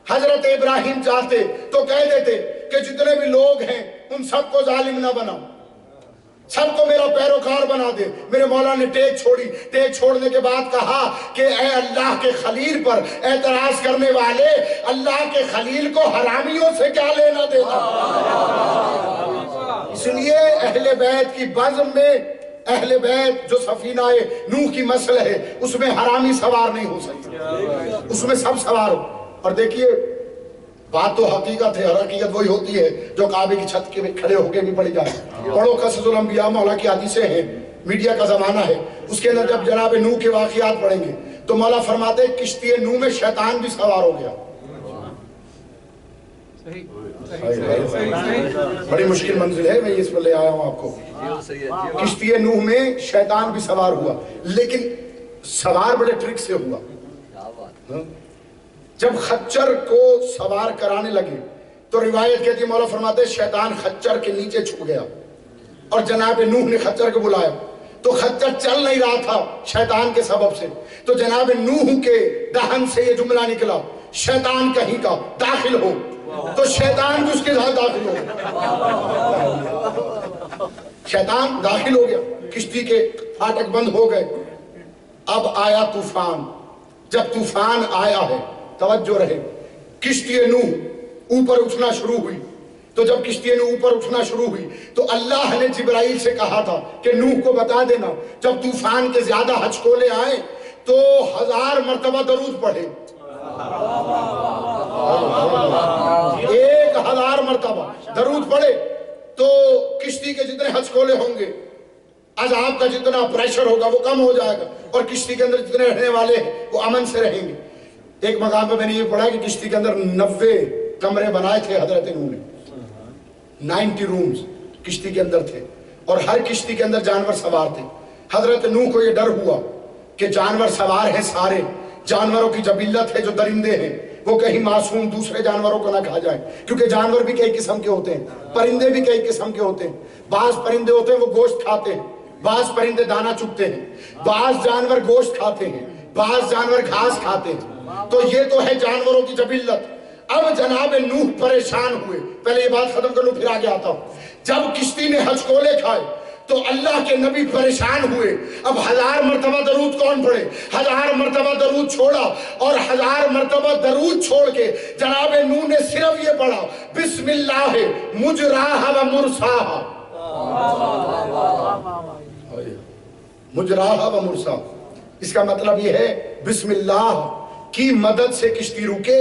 حضرت ابراہیم چاہتے تو کہہ دیتے کہ جتنے بھی لوگ ہیں ان سب کو ظالم نہ بنا، سب کو میرا پیروکار بنا دے۔ میرے مولا نے ٹیک چھوڑی، ٹیک چھوڑنے کے بعد کہا کہ اے اللہ کے خلیل پر اعتراض کرنے والے، اللہ کے خلیل کو حرامیوں سے کیا لینا دینا۔ اس لیے اہل بیت کی بزم میں، اہل بیت جو سفینہ نوح کی مثل ہے اس میں حرامی سوار نہیں ہو سکتا، اس میں سب سوار ہو۔ اور دیکھیے بات تو حقیقت ہے، اور حقیقت وہی ہوتی ہے جو کعبے کی چھت کے کھڑے ہو کے بھی پڑھی جائے۔ پڑھو قصص الانبیاء، مولا کی حدیثیں ہیں، میڈیا کا زمانہ ہے، اس کے اندر جب جناب نوح کے واقعات پڑھیں گے تو مولا فرماتے ہیں کشتی نوح میں شیطان بھی سوار ہو گیا، بڑی مشکل منزل ہے، میں اس پر لے آیا ہوں آپ کو۔ کشتی نوح میں شیطان بھی سوار ہوا، لیکن سوار بڑے ٹرک سے ہوا۔ جب خچر کو سوار کرانے لگے تو روایت کہتی ہے، مولا فرماتے شیطان خچر کے نیچے چھپ گیا اور جناب نوح نے خچر کو بلایا تو خچر چل نہیں رہا تھا شیطان کے سبب سے، تو جناب نوح کے دہن سے یہ جملہ نکلا، شیطان کہیں کا داخل ہو، تو شیطان بھی اس کے ساتھ داخل ہو گیا، شیطان داخل ہو گیا، کشتی کے پھاٹک بند ہو گئے۔ اب آیا طوفان، جب طوفان آیا ہے توجہ رہے، کشتی نوح اوپر اٹھنا شروع ہوئی، تو جب کشتی نوح اوپر اٹھنا شروع ہوئی تو اللہ نے جبرائیل سے کہا تھا کہ نوح کو بتا دینا جب طوفان کے زیادہ ہچکولے آئیں تو 1000 مرتبہ درود پڑھے، 1000 مرتبہ درود پڑھے تو کشتی کے جتنے ہچکولے ہوں گے، عذاب کا جتنا پریشر ہوگا وہ کم ہو جائے گا، اور کشتی کے اندر جتنے رہنے والے ہیں وہ امن سے رہیں گے۔ ایک مقام پہ میں نے یہ پڑھا کہ کشتی کے اندر 90 کمرے بنائے تھے حضرت نوح نے، 90 رومز کشتی کے اندر تھے، اور ہر کشتی کے اندر جانور سوار تھے۔ حضرت نوح کو یہ ڈر ہوا کہ جانور سوار ہیں سارے، جانوروں کی جبلت ہے جو درندے ہیں وہ کہیں معصوم دوسرے جانوروں کو نہ کھا جائیں، کیونکہ جانور بھی کئی قسم کے ہوتے ہیں، پرندے بھی کئی قسم کے ہوتے ہیں، بعض پرندے ہوتے ہیں وہ گوشت کھاتے ہیں، بعض پرندے دانہ چگتے ہیں، بعض جانور گوشت کھاتے ہیں، بعض جانور گھاس کھاتے ہیں، تو یہ تو ہے جانوروں کی جبلت۔ اب جناب نوح پریشان ہوئے، پہلے یہ بات ختم کر لوں پھر آگے آتا ہوں۔ جب کشتی نے ہچکولے کھائے تو اللہ کے نبی پریشان ہوئے، اب 1000 مرتبہ درود کون پڑھے؟ 1000 مرتبہ درود چھوڑا، اور 1000 مرتبہ درود چھوڑ کے جناب نوح نے صرف یہ پڑھا، بسم اللہ مجراہا و مرساہا، مجراہا و مرساہا، اس کا مطلب یہ ہے بسم اللہ کی مدد سے کشتی رکے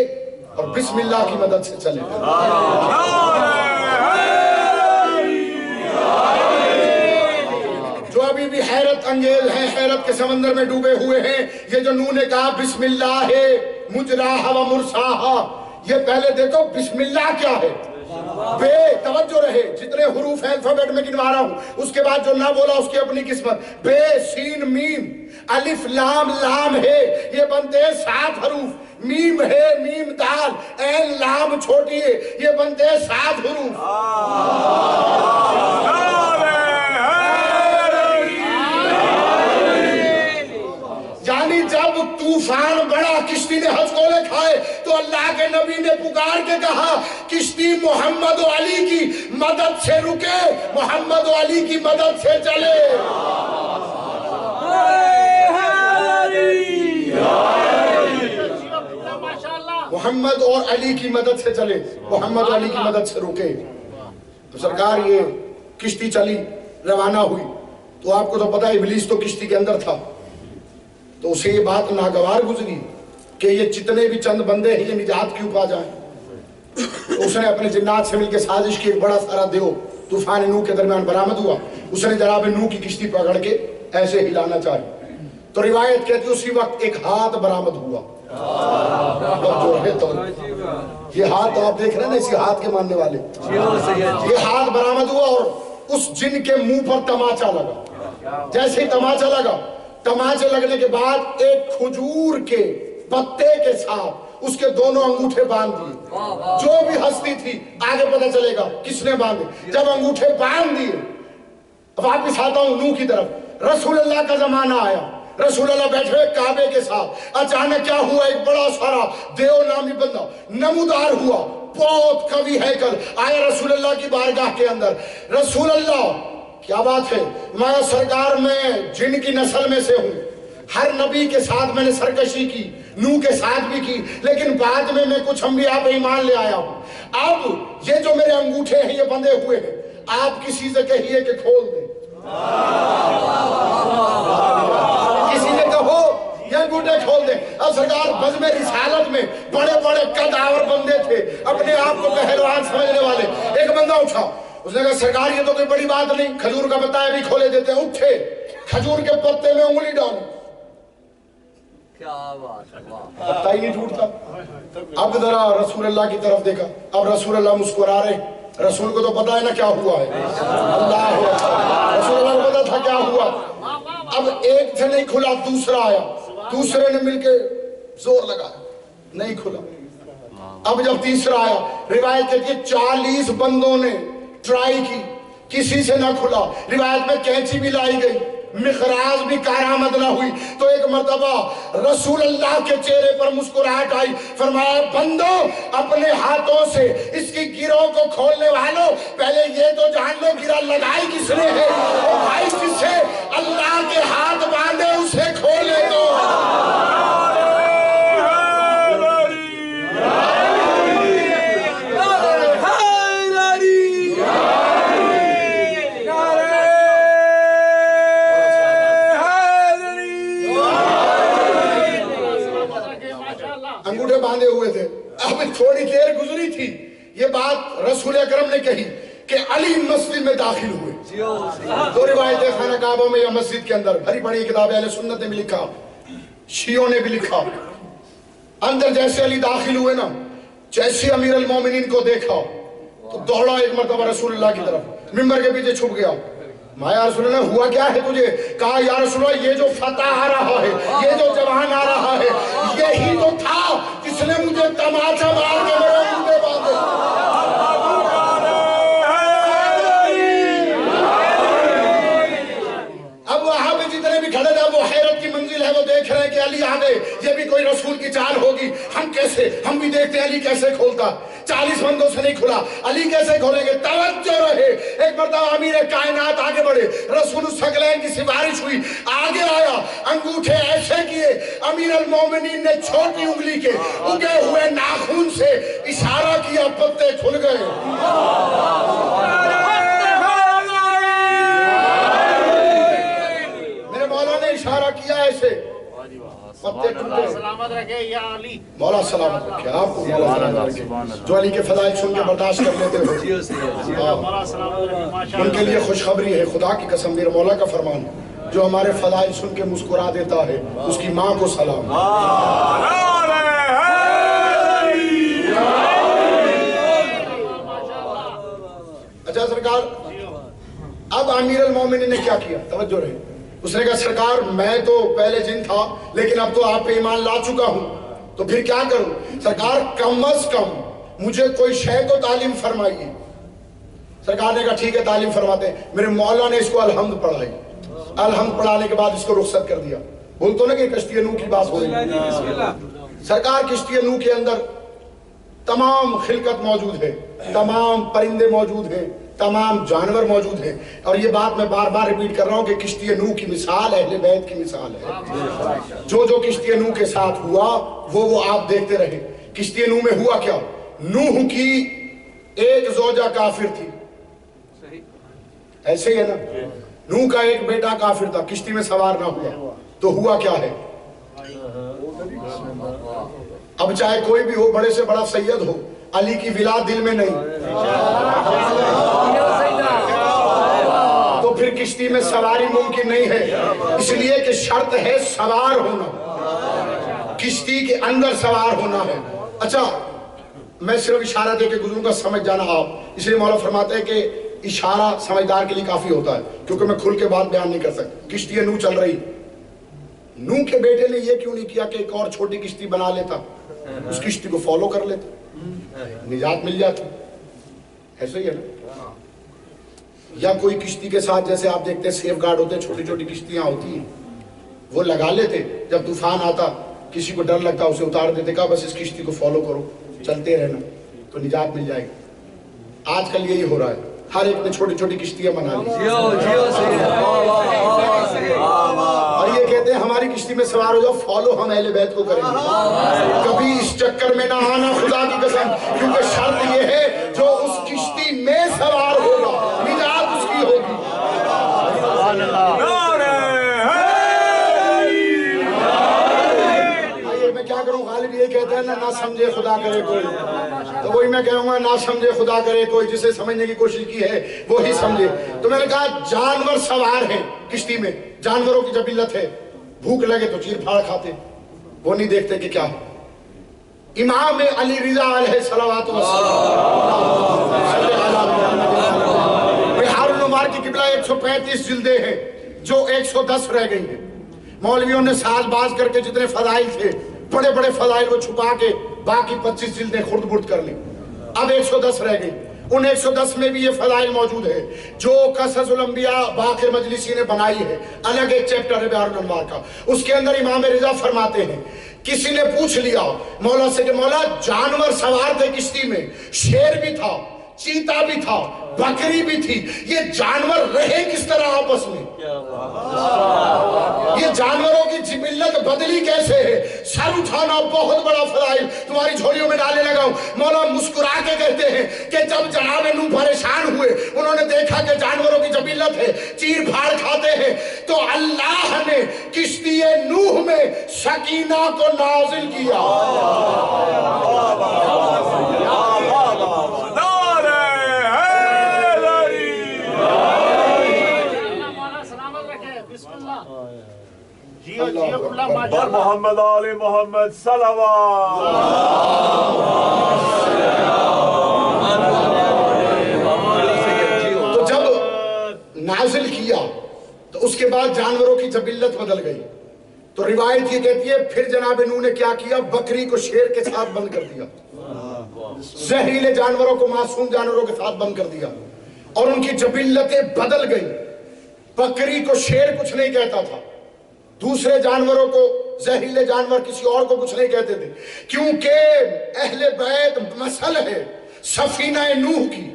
اور بسم اللہ کی مدد سے چلے۔ جو ابھی بھی حیرت انگیز ہیں، حیرت کے سمندر میں ڈوبے ہوئے ہیں، یہ جو نوح نے کہا بسم اللہ مجراہا و مرساہا، یہ پہلے دیکھو بسم اللہ کیا ہے، بے توجہ رہے، جتنے حروف ہیں الفابیٹ میں گنوا رہا ہوں، اس کے بعد جو نہ بولا اس کی اپنی قسمت، بے سین میم الف لام لام ہے، یہ بنتے ہیں 7 حروف، میم ہے میم دال این لام چھوٹی ہے، یہ بنتے ہیں 7 حروف۔ یعنی جب طوفان بڑا کشتی نے ہچکولے کھائے تو اللہ کے نبی نے پکار کے کہا کشتی محمد و علی کی مدد سے رکے، محمد و علی کی مدد سے چلے۔ محمد اور علی کی مدد سے چلے، محمد و علی کی مدد سے رکے۔ تو سرکار یہ کشتی چلی، روانہ ہوئی، تو آپ کو تو پتا ابلیس تو کشتی کے اندر تھا، تو اسے یہ بات ناگوار گزری کہ یہ جتنے بھی چند بندے ہیں یہ نجات کیوں پا جائیں۔ تو اس نے اپنے جنات سے مل کے سازش کی، ایک بڑا سارا دیو طوفان نوح کے درمیان برآمد ہوا، اس نے جناب نوح کی کشتی پکڑ کے ایسے ہلانا چاہی، تو روایت کہتی ہے اسی وقت ایک ہاتھ برآمد ہوا۔ یہ ہاتھ آپ دیکھ رہے ہیں نا، اسی ہاتھ کے ماننے والے، یہ ہاتھ برآمد ہوا اور اس جن کے منہ پر تماچا لگا۔ جیسے ہی تماچا لگا، تماچے لگنے کے بعد ایک کھجور کے پتے کے ساتھ اس کے دونوں انگوٹھے باندھ دیے۔ جو بھی ہستی تھی آگے پتہ چلے گا کس نے باندھے، جب انگوٹھے باندھ دیے، واپس آتا ہوں نوح کی طرف، رسول اللہ کا زمانہ آیا، رسول اللہ بیٹھے ہوئے کعبے کے ساتھ، اچانک کیا ہوا، ایک بڑا سارا دیو نامی بندہ نمودار ہوا، بہت قوی ہیکل آیا رسول اللہ کی بارگاہ کے اندر۔ رسول اللہ کیا بات ہے، میں سرکار میں جن کی نسل میں سے ہوں، ہر نبی کے ساتھ میں نے سرکشی کی، نوح کے ساتھ بھی کی، لیکن بعد میں کچھ انبیاء پہ ایمان لے آیا ہوں۔ اب یہ جو میرے انگوٹھے ہیں یہ بندھے ہوئے ہیں، آپ کسی سے کہیے کہ کھول دیں، کسی سے کہو یہ انگوٹھے کھول دیں۔ اب سرکار بزم رسالت میں بڑے بڑے قداور بندے تھے، اپنے آپ کو پہلوان سمجھنے والے۔ ایک بندہ اٹھا، اس نے کہا سرکار یہ تو کوئی بڑی بات نہیں، کھجور کا پتا ہے بھی کھولے دیتے ہیں۔ اٹھے، کھجور کے پتے میں انگلی ڈالو، پتہ ہی نہیں ٹوٹتا. اب ذرا رسول اللہ کی طرف دیکھا, اب رسول اللہ مسکرا رہے. رسول کو تو پتا ہے نا کیا ہوا ہے. اللہ رسول اللہ کو پتا تھا کیا ہوا. اب ایک سے نہیں کھلا, دوسرا آیا, دوسرے نے مل کے زور لگا, نہیں کھلا. اب جب تیسرا آیا, روایت کہتی ہے 40 بندوں نے ٹرائی کی, کسی سے نہ کھلا. روایت میں کینچی بھی لائی گئی, مخراج بھی کارآمد نہ ہوئی. تو ایک مرتبہ رسول اللہ کے چہرے پر مسکراہٹ آئی. فرمایا بندو اپنے ہاتھوں سے اس کی گروہ کو کھولنے والوں, پہلے یہ تو جان لو گرہ لگائی کس نے ہے, اور بھائی جس سے اللہ کے ہاتھ باندھے اسے کھولے دو. انگوٹھے باندھے ہوئے تھے. اب تھوڑی دیر گزری تھی, یہ بات رسول اکرم نے کہی کہ علی مسجد میں داخل ہوئے. دو روایتیں خانہ کعبہ میں یا مسجد کے اندر, بھری پڑی کتاب اہل سنت نے بھی لکھا, شیعوں نے بھی لکھا. اندر جیسے علی داخل ہوئے نا, جیسے امیر المومنین کو دیکھا تو دوڑا ایک مرتبہ رسول اللہ کی طرف, ممبر کے پیچھے چھپ گیا. یا رسول اللہ ہوا کیا ہے تجھے؟ کہا یا رسول اللہ یہ جو فتح آ رہا ہے, یہ جو جوان آ رہا ہے, یہی تو تھا جس نے مجھے تماچا مار کے میرے انگوٹھے باندھے. اب وہاں پہ جتنے بھی کھڑے تھے, وہ حیرت کی منزل ہے, وہ دیکھ رہے ہیں کہ علی آ گئے, یہ بھی کوئی رسول کی چال ہوگی. ہم بھی دیکھتے ہیں علی کیسے کھولتا. 40 بندوں سے نہیں کھلا, علی کیسے کھولیں گے؟ توجہ رہے. ایک مرتبہ امیر کائنات آگے بڑھے, رسول الثقلین کی سفارش ہوئی, آگے آیا, انگوٹھے ایسے کیے, امیر المومنین نے چھوٹی انگلی کے اگے ہوئے ناخن سے اشارہ کیا, پتے کھل گئے. میرے مولا نے اشارہ کیا ایسے, پتے ٹوٹے. سلامت رکھے یا علی. مولا سلامت رکھے آپ کو, مولا سلامت رکھے. جو علی کے فضائل سن کے برداشت کر لیتے ہو, ان کے لیے خوشخبری ہے. خدا کی قسم میرے مولا کا فرمان, جو ہمارے فضائل سن کے مسکرا دیتا ہے اس کی ماں کو سلام. اچھا سرکار, اب امیر المومنین نے کیا کیا؟ توجہ رہے. اس نے کہا سرکار میں تو پہلے جن تھا, لیکن اب تو آپ پہ ایمان لا چکا ہوں, تو پھر کیا کروں؟ سرکار کم از کم مجھے کوئی شے تو تعلیم فرمائیے. سرکار نے کہا ٹھیک ہے تعلیم فرماتے ہیں. میرے مولا نے اس کو الحمد پڑھائی. الحمد پڑھانے کے بعد اس کو رخصت کر دیا. بولتو نا کہ کشتی نوح کی بات ہو رہی. سرکار کشتی نوح کے اندر تمام خلقت موجود ہے, تمام پرندے موجود ہیں, تمام جانور موجود ہیں. اور یہ بات میں بار بار ریپیٹ کر رہا ہوں کہ کشتی نوح کی مثال اہل بیت کی مثال ہے. جو کشتی نوح کے ساتھ ہوا وہ آپ دیکھتے رہے. کشتی نوح میں ہوا کیا؟ نوح کی ایک زوجہ کافر تھی, ایسے ہی ہے نا. نوح کا ایک بیٹا کافر تھا, کشتی میں سوار نہ ہوا. تو ہوا کیا ہے؟ اب چاہے کوئی بھی ہو, بڑے سے بڑا سید ہو, علی کی ولا دل میں نہیں, تو پھر کشتی میں سواری ممکن نہیں ہے. اس لیے کہ شرط ہے سوار ہونا, کشتی کے اندر سوار ہونا ہے. اچھا میں صرف اشارہ دے کے گزروں گا, سمجھ جانا آپ. اس لیے مولا فرماتے ہیں کہ اشارہ سمجھدار کے لیے کافی ہوتا ہے, کیونکہ میں کھل کے بات بیان نہیں کر سکتا. کشتی نوح چل رہی, نوح کے بیٹے نے یہ کیوں نہیں کیا کہ ایک اور چھوٹی کشتی بنا لیتا, اس کشتی کو فالو کر لیتا, نجات مل جاتی. ایسا ہی ہے نا. یا کوئی کشتی کے ساتھ جیسے آپ دیکھتے ہیں سیف گارڈ ہوتے ہیں, چھوٹی چھوٹی کشتیاں ہوتی ہیں, وہ لگا لیتے. جب طوفان آتا کسی کو ڈر لگتا اسے اتار دیتے, کہا بس اس کشتی کو فالو کرو, چلتے رہنا تو نجات مل جائے گی. آج کل یہی ہو رہا ہے, ہر ایک نے چھوٹی چھوٹی کشتیاں بنا لی اور یہ کہتے ہیں ہماری کشتی میں سوار ہو جاؤ, فالو ہم اہل بیت کو کریں گے. کبھی اس چکر میں نہ آنا خدا کی قسم, کیونکہ شرط یہ ہے جو اس کشتی میں سوار ہوگا نجات اس کی ہوگی. میں کیا کروں, غالب یہ کہتے ہیں نہ سمجھے خدا کرے کوئی, تو وہی میں کہوں گا نہ سمجھے خدا کرے کوئی, جسے سمجھنے کی کوشش کی ہے وہی سمجھے. تو میں نے کہا جانور سوار ہیں کشتی میں, جانوروں کی جب علت ہے, بھوک لگے تو چیر پھاڑ کھاتے, وہ نہیں دیکھتے کہ کیا ہے. امام علی رضا علیہ صلوات و بہار النوار کی قبلہ 135 جلدیں ہیں جو 110 رہ گئی ہیں. مولویوں نے ساز باز کر کے جتنے فضائل تھے بڑے بڑے فضائل کو چھپا کے باقی 25 جلدیں خرد برد کر لی. اب 110 رہ گئی. ان 110 میں بھی یہ فضائل موجود ہے جو قصص الانبیاء باقر مجلسی نے بنائی ہے. الگ ایک چیپٹر ہے بہار الانوار کا. اس کے اندر امام رضا فرماتے ہیں کسی نے پوچھ لیا مولا سے کہ مولا جانور سوار تھے کشتی میں, شیر بھی تھا, چیتا بھی تھا, بکری بھی تھی, یہ جانور رہے کس طرح آپس میں؟ یہ جانوروں کی جبلت بدلی کیسے ہے؟ سر اٹھانا بہت بڑا فضائل تمہاری جھولیوں میں ڈالنے لگا ہوں. مولا مسکرا کے کہتے ہیں کہ جب جناب نوح پریشان ہوئے, انہوں نے دیکھا کہ جانوروں کی جبلت ہے, چیر پھاڑ کھاتے ہیں, تو اللہ نے کشتی نوح میں سکینہ کو نازل کیا. محمد آل محمد صلوات. تو جب نازل کیا تو اس کے بعد جانوروں کی جبلت بدل گئی. تو روایت یہ کہتی ہے پھر جناب نوح نے کیا کیا, بکری کو شیر کے ساتھ بند کر دیا, زہریلے جانوروں کو معصوم جانوروں کے ساتھ بند کر دیا, اور ان کی جبلتیں بدل گئی. بکری کو شیر کچھ نہیں کہتا تھا, دوسرے جانوروں کو, زہریلے جانور کسی اور کو کچھ نہیں کہتے تھے, کیونکہ اہل بیت مثل ہے سفینہ نوح کی.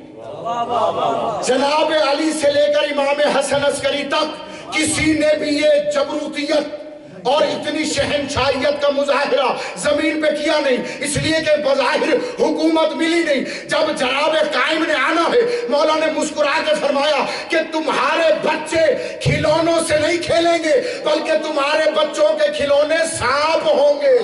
جناب علی سے لے کر امام حسن عسکری تک کسی نے بھی یہ جبروتیت اور اتنی شہنشاہیت کا مظاہرہ زمین پہ کیا نہیں, اس لیے کہ بظاہر حکومت ملی نہیں. جب جناب قائم نے آنا ہے, مولا نے مسکرا کے فرمایا کہ تمہارے بچے کھلونوں سے نہیں کھیلیں گے بلکہ تمہارے بچوں کے کھلونے سانپ ہوں گے.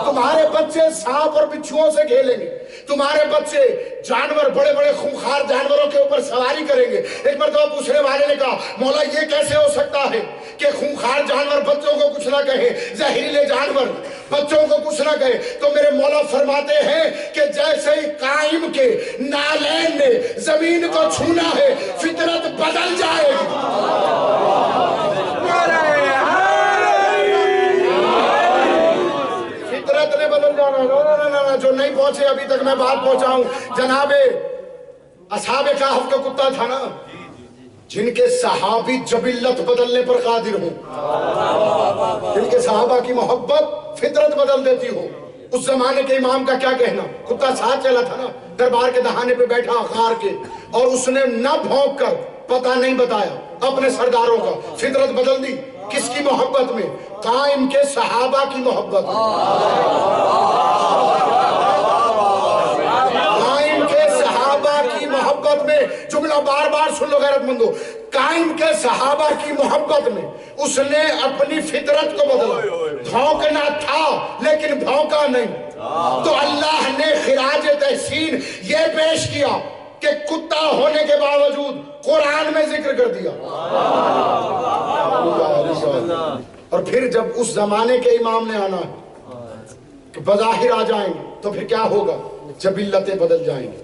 تمہارے بچے سانپ اور بچھوؤں سے کھیلیں گے, تمہارے بچے جانور, بڑے بڑے خونخوار جانوروں کے اوپر سواری کریں گے. ایک مرتبہ پوچھنے والے نے کہا مولا یہ کیسے ہو سکتا ہے کہ خونخوار جانور بچوں کو کچھ نہ کہیں, زہریلے جانور بچوں کو کچھ نہ کہیں؟ تو میرے مولا فرماتے ہیں کہ جیسے ہی قائم کے نالین نے زمین کو چھونا ہے فطرت بدل جائے گی. فطرت نے بدل جانا. جو نہیں پہنچے ابھی تک میں بات پہنچاؤں. جناب اصحاب کہف کا کتا تھا نا, جن کے صحابی جبلت بدلنے پر قادر ہوں, جن کے صحابہ کی محبت فطرت بدل دیتی ہو. اس زمانے کے امام کا کیا کہنا, کتا ساتھ چلا تھا نا دربار کے دہانے پہ بیٹھا غار کے, اور اس نے نہ بھونک کر پتہ نہیں بتایا اپنے سرداروں کا, فطرت بدل دی. کس کی محبت میں؟ قائم کے صحابہ کی محبت میں. قائم کے صحابہ کی محبت میں. جملہ بار بار سن لو غیرت مندو, قائم کے صحابہ کی محبت میں اس نے اپنی فطرت کو بدلا. بھونکنا تھا لیکن بھونکا نہیں. تو اللہ نے خراج تحسین یہ پیش کیا کہ کتا ہونے کے باوجود قرآن میں ذکر کر دیا. اور پھر جب اس زمانے کے امام نے آنا ہے کہ بظاہر آ جائیں گے تو پھر کیا ہوگا, جبلتیں بدل جائیں گی.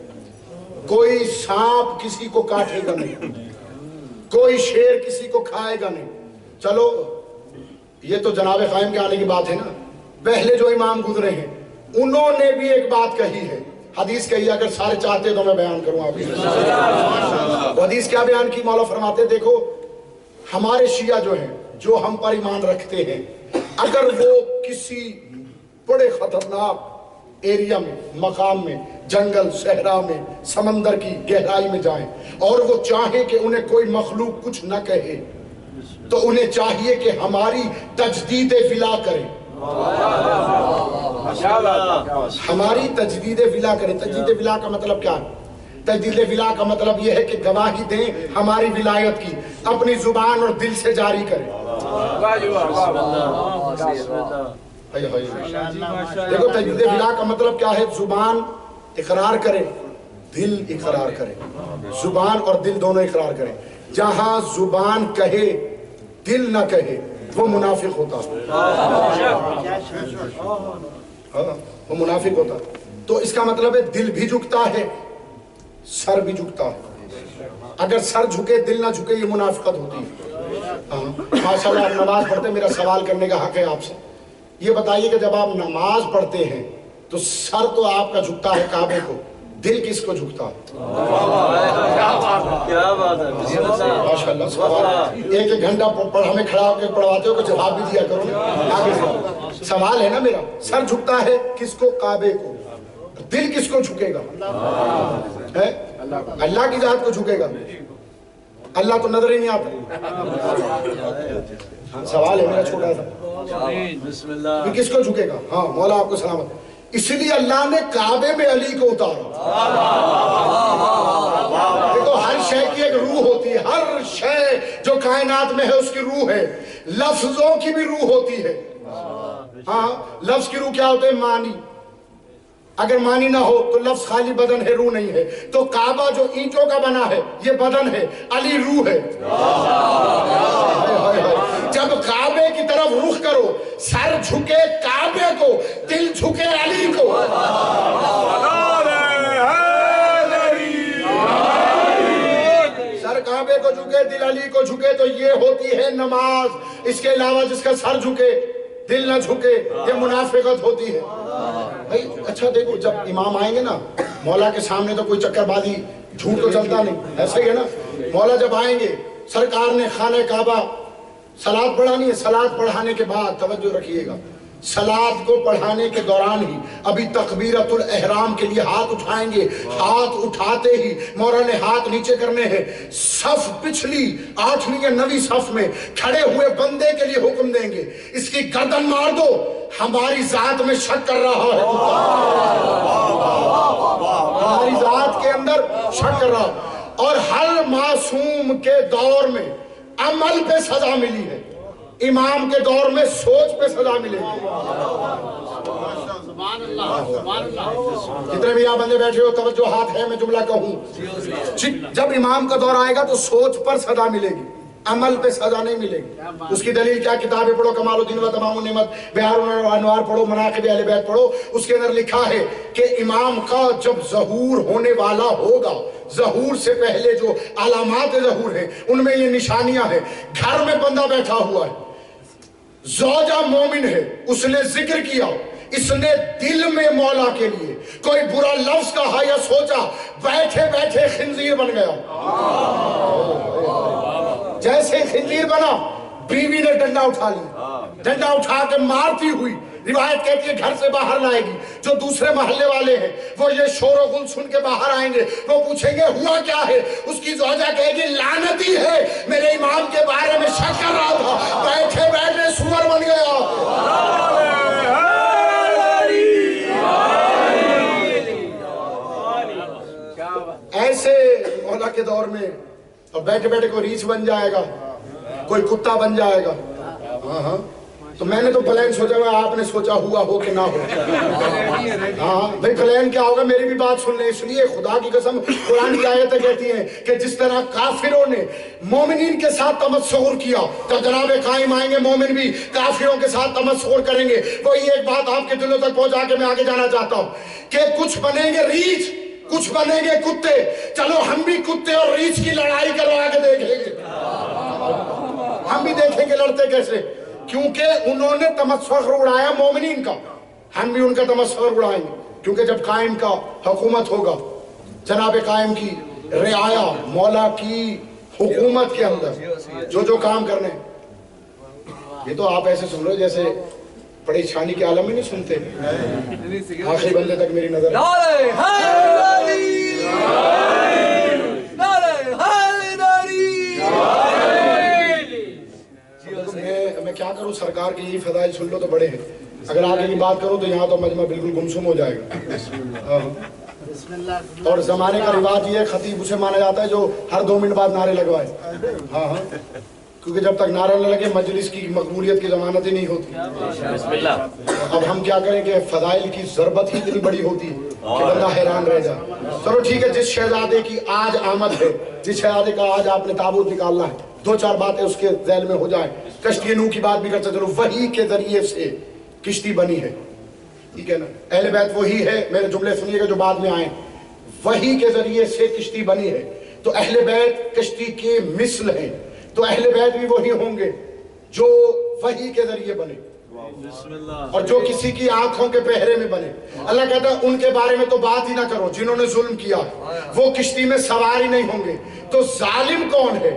کوئی سانپ کسی کو کاٹے گا نہیں, کوئی شیر کسی کو کھائے گا نہیں. چلو یہ تو جناب قائم کے آنے کی بات ہے نا. پہلے جو امام گزرے ہیں انہوں نے بھی ایک بات کہی ہے, حدیث کہی, اگر سارے چاہتے تو میں بیان کروں آپ کی. حدیث کیا بیان کی؟ مولا فرماتے دیکھو ہمارے شیعہ جو ہیں, جو ہم پر ایمان رکھتے ہیں, اگر وہ کسی بڑے خطرناک ایریا میں, مقام میں, جنگل, صحرا میں, سمندر کی گہرائی میں جائیں اور وہ چاہیں کہ انہیں کوئی مخلوق کچھ نہ کہے, تو انہیں چاہیے کہ ہماری تجدید ولا کریں. ہماری تجدید ولا کریں. تجدید ولا کا مطلب کیا ہے؟ تجدید ولا کا مطلب یہ ہے کہ گواہی دیں ہماری ولایت کی, اپنی زبان اور دل سے جاری کریں. دیکھو تجدید ولا کا مطلب کیا ہے؟ زبان اقرار کرے, دل اقرار کرے. زبان اور دل دونوں اقرار کریں. جہاں زبان کہے دل نہ کہے وہ منافق ہوتا ہے، وہ منافق ہوتا ہے۔ تو اس کا مطلب ہے دل بھی جھکتا ہے، سر بھی جھکتا ہے۔ اگر سر جھکے دل نہ جھکے یہ منافقت ہوتی ہے۔ ماشاءاللہ آپ نماز پڑھتے، میرا سوال کرنے کا حق ہے آپ سے، یہ بتائیے کہ جب آپ نماز پڑھتے ہیں تو سر تو آپ کا جھکتا ہے کعبے کو، دل کس کو جھکتا ہے؟ کیا بات ہے، ماشاءاللہ سوال ایک ایک گھنٹہ پڑھ ہمیں کھڑا ہو کے پڑھواتے ہو کہ جواب بھی دیا کرو نا آگے سے۔ سوال ہے نا میرا، سر جھکتا ہے کس کو؟ کعبے کو۔ دل کس کو جھکے گا؟ اللہ کی ذات کو جھکے گا۔ اللہ تو نظر ہی نہیں آتا۔ سوال ہے میرا چھوٹا سا، بسم اللہ، کس کو جھکے گا؟ ہاں مولا آپ کو سلامت۔ اس لیے اللہ نے کعبے میں علی کو اتارا۔ دیکھو ہر شے کی ایک روح ہوتی ہے، ہر شے جو کائنات میں ہے اس کی روح ہے، لفظوں کی بھی روح ہوتی ہے۔ ہاں لفظ کی روح کیا ہوتے ہیں؟ معنی۔ اگر معنی نہ ہو تو لفظ خالی بدن ہے، روح نہیں ہے۔ تو کعبہ جو اینٹوں کا بنا ہے یہ بدن ہے، علی روح ہے۔ جب کعبے کی طرف رخ کرو، سر جھکے کعبے کو، دل جھکے علی کو۔ سر کعبے کو جھکے، دل علی کو جھکے، تو یہ ہوتی ہے نماز۔ اس کے علاوہ جس کا سر جھکے دل نہ جھکے یہ منافقت ہوتی ہے۔ بھائی اچھا دیکھو، جب امام آئیں گے نا مولا کے سامنے تو کوئی چکر بازی جھوٹ تو چلتا نہیں، ایسا ہی ہے نا۔ مولا جب آئیں گے، سرکار نے خانہ کعبہ صلاۃ پڑھانی ہے، صلاۃ پڑھانے کے بعد توجہ رکھیے گا، صلاۃ کو پڑھانے کے دوران ہی ابھی تکبیرۃ الاحرام کے لیے ہاتھ اٹھائیں گے۔ ہاتھ اٹھاتے ہی مولا نے ہاتھ نیچے کرنے ہیں، صف پچھلی 8ویں یا 9ویں صف میں کھڑے ہوئے بندے کے لیے حکم دیں گے، اس کی گردن مار دو، ہماری ذات میں شک کر رہا ہے، ہماری ذات کے اندر شک کر رہا ہے۔ اور ہر معصوم کے دور میں عمل پہ سزا ملی ہے، امام کے دور میں سوچ پہ سزا ملے گی۔ جتنے بھی یہاں بندے بیٹھے ہو توجہ ہاتھ ہے، میں جملہ کہوں، جب امام کا دور آئے گا تو سوچ پر سزا ملے گی، عمل پہ سزا نہیں ملے گی۔ اس کی دلیل کیا؟ کتابیں پڑھو، کمال الدین و تمام النعمت، بہار الانوار پڑھو، مناقب اہل بیت پڑھو، اس کے اندر لکھا ہے کہ امام کا جب ظہور ہونے والا ہوگا، ظہور سے پہلے جو علامات ظہور ہیں ان میں یہ نشانیاں ہیں۔ گھر میں بندہ بیٹھا ہوا ہے، زوجہ مومن ہے، اس نے ذکر کیا، اس نے دل میں مولا کے لیے کوئی برا لفظ کہا یا سوچا، بیٹھے بیٹھے خنزیر بن گیا۔ جیسے خنزیر بنا، بیوی نے ڈنڈا اٹھا لیا، ڈنڈا اٹھا کے مارتی ہوئی روایت کہتی ہے گھر سے باہر لائے گی۔ جو دوسرے محلے والے ہیں وہ یہ شور و غل سن کے باہر آئیں گے، وہ پوچھیں گے ہوا کیا ہے؟ اس کی زوجہ کہے گی لعنتی ہے، میرے امام کے بارے میں شک کر رہا تھا، بیٹھے بیٹھے سور بن گیا۔ ایسے مولا کے دور میں اور بیٹھے بیٹھے کوئی ریچھ بن جائے گا، کوئی کتا بن جائے گا۔ ہاں تو میں نے تو پلان سوچا ہوا، آپ نے سوچا ہوا ہو کہ نہ ہو؟ ہاں بھائی پلان کیا ہوگا، میری بھی بات سن لیں۔ اس لیے خدا کی قسم قرآن کی آیتیں کہتی ہیں کہ جس طرح کافروں نے مومنین کے ساتھ تمسخر کیا تو جناب قائم آئیں گے، مومن بھی کافروں کے ساتھ تمسخر کریں گے۔ وہی ایک بات آپ کے دلوں تک پہنچا کے میں آگے جانا چاہتا ہوں کہ کچھ بنیں گے ریچھ، کچھ بنیں گے کتے۔ چلو ہم بھی کتے اور ریچھ کی لڑائی کرو، آگے دیکھیں گے، ہم بھی دیکھیں گے لڑتے کیسے، کیونکہ انہوں نے تمسخر اڑایا مومنین کا، ہم بھی ان کا تمسخر اڑائیں گے۔ کیونکہ جب قائم کا حکومت ہوگا، جناب قائم کی رعایا، مولا کی حکومت کے اندر جو جو کام کرنے، یہ تو آپ ایسے سن رہے جیسے پریشانی کے عالم میں نہیں سنتے۔ آخری بندے تک میری نظر میں کیا کروں، سرکار کی یہ فضائل سن لو تو بڑے ہیں، اگر آگے کی بات کروں تو یہاں تو مجمع بالکل گمسم ہو جائے گا۔ اور زمانے کا رواج یہ ہے، خطیب اسے مانا جاتا ہے جو ہر 2 منٹ بعد نعرے لگوائے۔ ہاں ہاں، کیونکہ جب تک نعرہ نہ لگے مجلس کی مقبولیت کی ضمانت ہی نہیں ہوتی۔ اب ہم کیا کریں کہ فضائل کی ضربت ہی اتنی بڑی ہوتی ہے کہ بندہ حیران رہ جائے۔ چلو ٹھیک ہے، جس شہزادے کی آج آمد ہے، جس شہزادے کا آج آپ نے تابوت نکالنا ہے، 2-4 باتیں اس کے ذہن میں ہو جائیں کشتی نوح کی بات بھی کرتے چلو، وحی کے ذریعے سے کشتی بنی ہے، ٹھیک ہے نا. اہل بیت وہی ہے، میرے جملے سنیے گا جو بعد میں آئیں. وحی کے ذریعے سے کشتی بنی ہے تو اہل بیت کشتی کے مثل ہیں، تو اہل بیت بھی وہی ہوں گے جو وحی کے ذریعے بنے اور جو کسی کی آنکھوں کے پہرے میں بنے. اللہ کہتا ہے ان کے بارے میں تو بات ہی نہ کرو جنہوں نے ظلم کیا، وہ کشتی میں سوار ہی نہیں ہوں گے. تو ظالم کون ہے؟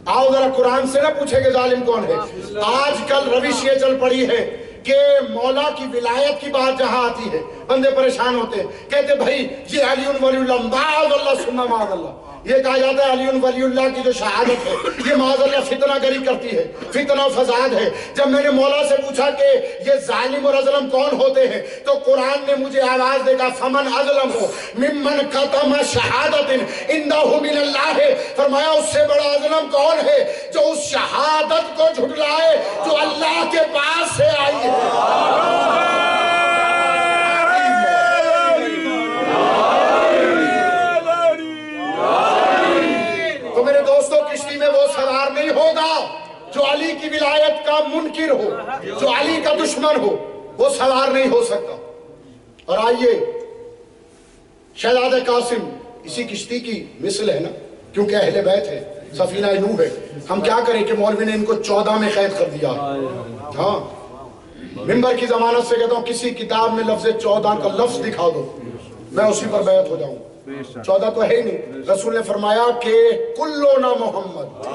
آؤ ذرا قرآن سے نہ پوچھے کہ ظالم کون ہے. آج کل روش یہ چل پڑی ہے کہ مولا کی ولایت کی بات جہاں آتی ہے بندے پریشان ہوتے ہیں، کہتے بھائی یہ علی ولی اللہ معاذ اللہ ثم معاذ اللہ. یہ کہا جاتا ہے علی ولی اللہ کی جو شہادت ہے یہ معاذ اللہ فتنہ گری کرتی ہے، فتنہ و فساد ہے. جب میں نے مولا سے پوچھا کہ یہ ظالم اور اظلم کون ہوتے ہیں تو قرآن نے مجھے آواز دے گا فمن اظلم ممن کتم شہادت عنده من اللہ. فرمایا اس سے بڑا اظلم کون ہے جو اس شہادت کو جھٹلائے جو اللہ کے پاس سے آئی ہے. تو میرے دوستو کشتی میں وہ سوار نہیں ہوگا جو علی کی ولایت کا منکر ہو، جو علی کا دشمن ہو، وہ سوار نہیں ہو سکتا. اور آئیے شہزادہ قاسم اسی کشتی کی مثل ہے نا، کیونکہ اہل بیت ہے، سفینہ نوح ہے. ہم کیا کریں کہ مولوی نے ان کو 14 میں قید کر دیا. ہاں ممبر کی ضمانت سے کہتا ہوں کسی کتاب میں لفظ 14 کا لفظ دکھا دو میں اسی پر بیعت ہو جاؤں. 14 تو ہے ہی نہیں. رسول نے فرمایا کہ کلونا محمد،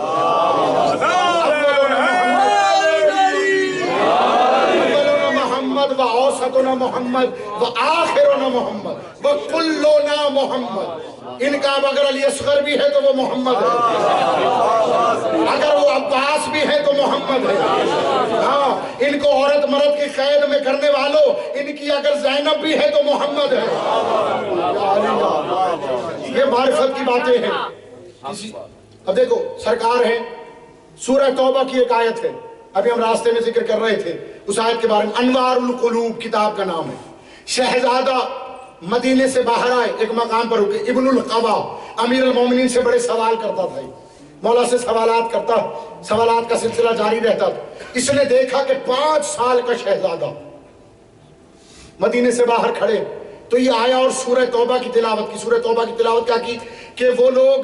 محمد و اوسطنا محمد و آخرنا محمد و کلونا محمد. ان کا اب اگر علی اصغر بھی ہے تو وہ محمد ہے، اگر وہ عباس بھی ہے تو محمد ہے. ہاں ان کو عورت مرد کی قید میں کرنے والوں ان کی اگر زینب بھی ہے تو محمد ہے. یہ معرفت کی باتیں ہیں. اب دیکھو سرکار ہے، سورہ توبہ کی ایک آیت ہے، ابھی ہم راستے میں ذکر کر رہے تھے اس آیت کے بارے میں. انوار القلوب کتاب کا نام ہے. شہزادہ مدینے سے باہر آئے، ایک مقام پر رکے. ابن القبا امیر المومنین سے بڑے سوال کرتا تھا، مولا سے سوالات کرتا، سوالات کا سلسلہ جاری رہتا تھا. اس نے دیکھا کہ 5 سال کا شہزادہ مدینے سے باہر کھڑے تو یہ آیا اور سورہ توبہ کی تلاوت کی. سورہ توبہ کی تلاوت کیا کی کہ وہ لوگ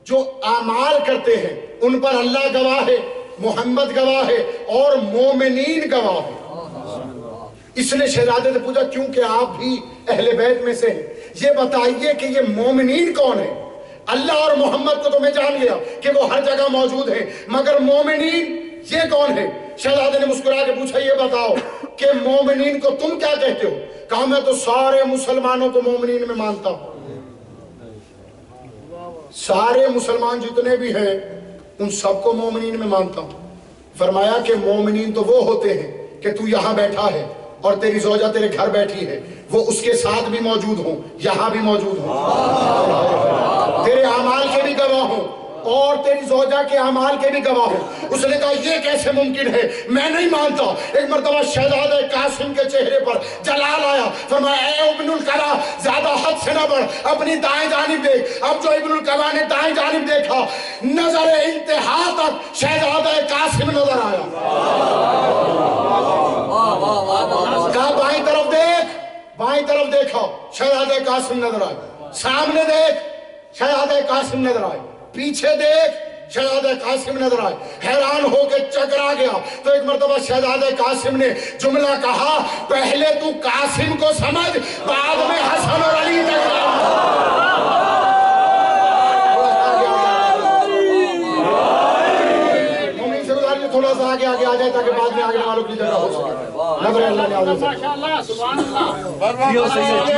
جو اعمال کرتے ہیں ان پر اللہ گواہ ہے، محمد گواہ ہے اور مومنین گواہ ہے. اس نے شہزادے سے پوچھا کیونکہ آپ بھی اہل بیت میں سے ہیں، یہ بتائیے کہ یہ مومنین کون ہیں؟ اللہ اور محمد کو تو میں جان گیا کہ وہ ہر جگہ موجود ہیں، مگر مومنین یہ کون ہے؟ شہزادے نے مسکرا کے پوچھا یہ بتاؤ کہ مومنین کو تم کیا کہتے ہو؟ کہا میں تو سارے مسلمانوں کو مومنین میں مانتا ہوں. سارے مسلمان جتنے بھی ہیں ان سب کو مومنین میں مانتا ہوں. فرمایا کہ مومنین تو وہ ہوتے ہیں کہ تو یہاں بیٹھا ہے اور تیری زوجہ تیرے گھر بیٹھی ہے، وہ اس کے ساتھ بھی موجود ہوں، یہاں بھی موجود ہوں، تیرے اعمال کے بھی گواہ ہوں اور تیری زوجہ کے اعمال کے بھی گواہ ہوں. اس نے کہا یہ کیسے ممکن ہے، میں نہیں مانتا. ایک مرتبہ شہزادہ قاسم کے چہرے پر جلال آیا. فرمایا اے ابن القبا زیادہ حد سے نہ بڑھ، اپنی دائیں جانب دیکھ. اب جو ابن القبا نے دائیں جانب دیکھا نظر انتہا تک شہزادہ قاسم نظر آیا. کہا بائیں طرف دیکھ، بائیں طرف دیکھا شہزادہ قاسم نظر آئے. سامنے دیکھ شہزادہ قاسم نظر آئے. پیچھے دیکھ شہزادہ قاسم نظر آئے. حیران ہو کے چکرا گیا. تو ایک مرتبہ شہزادہ قاسم نے جملہ کہا پہلے تو قاسم کو سمجھ بعد میں حسن اور علی تک. مومن سے گزارش تھوڑا سا آگے آگے آ جائے تاکہ بعد میں آگے والوں کی جگہ ہو سکے. نظر اللہ نے آگے ماشاءاللہ سبحان اللہ. جیو سید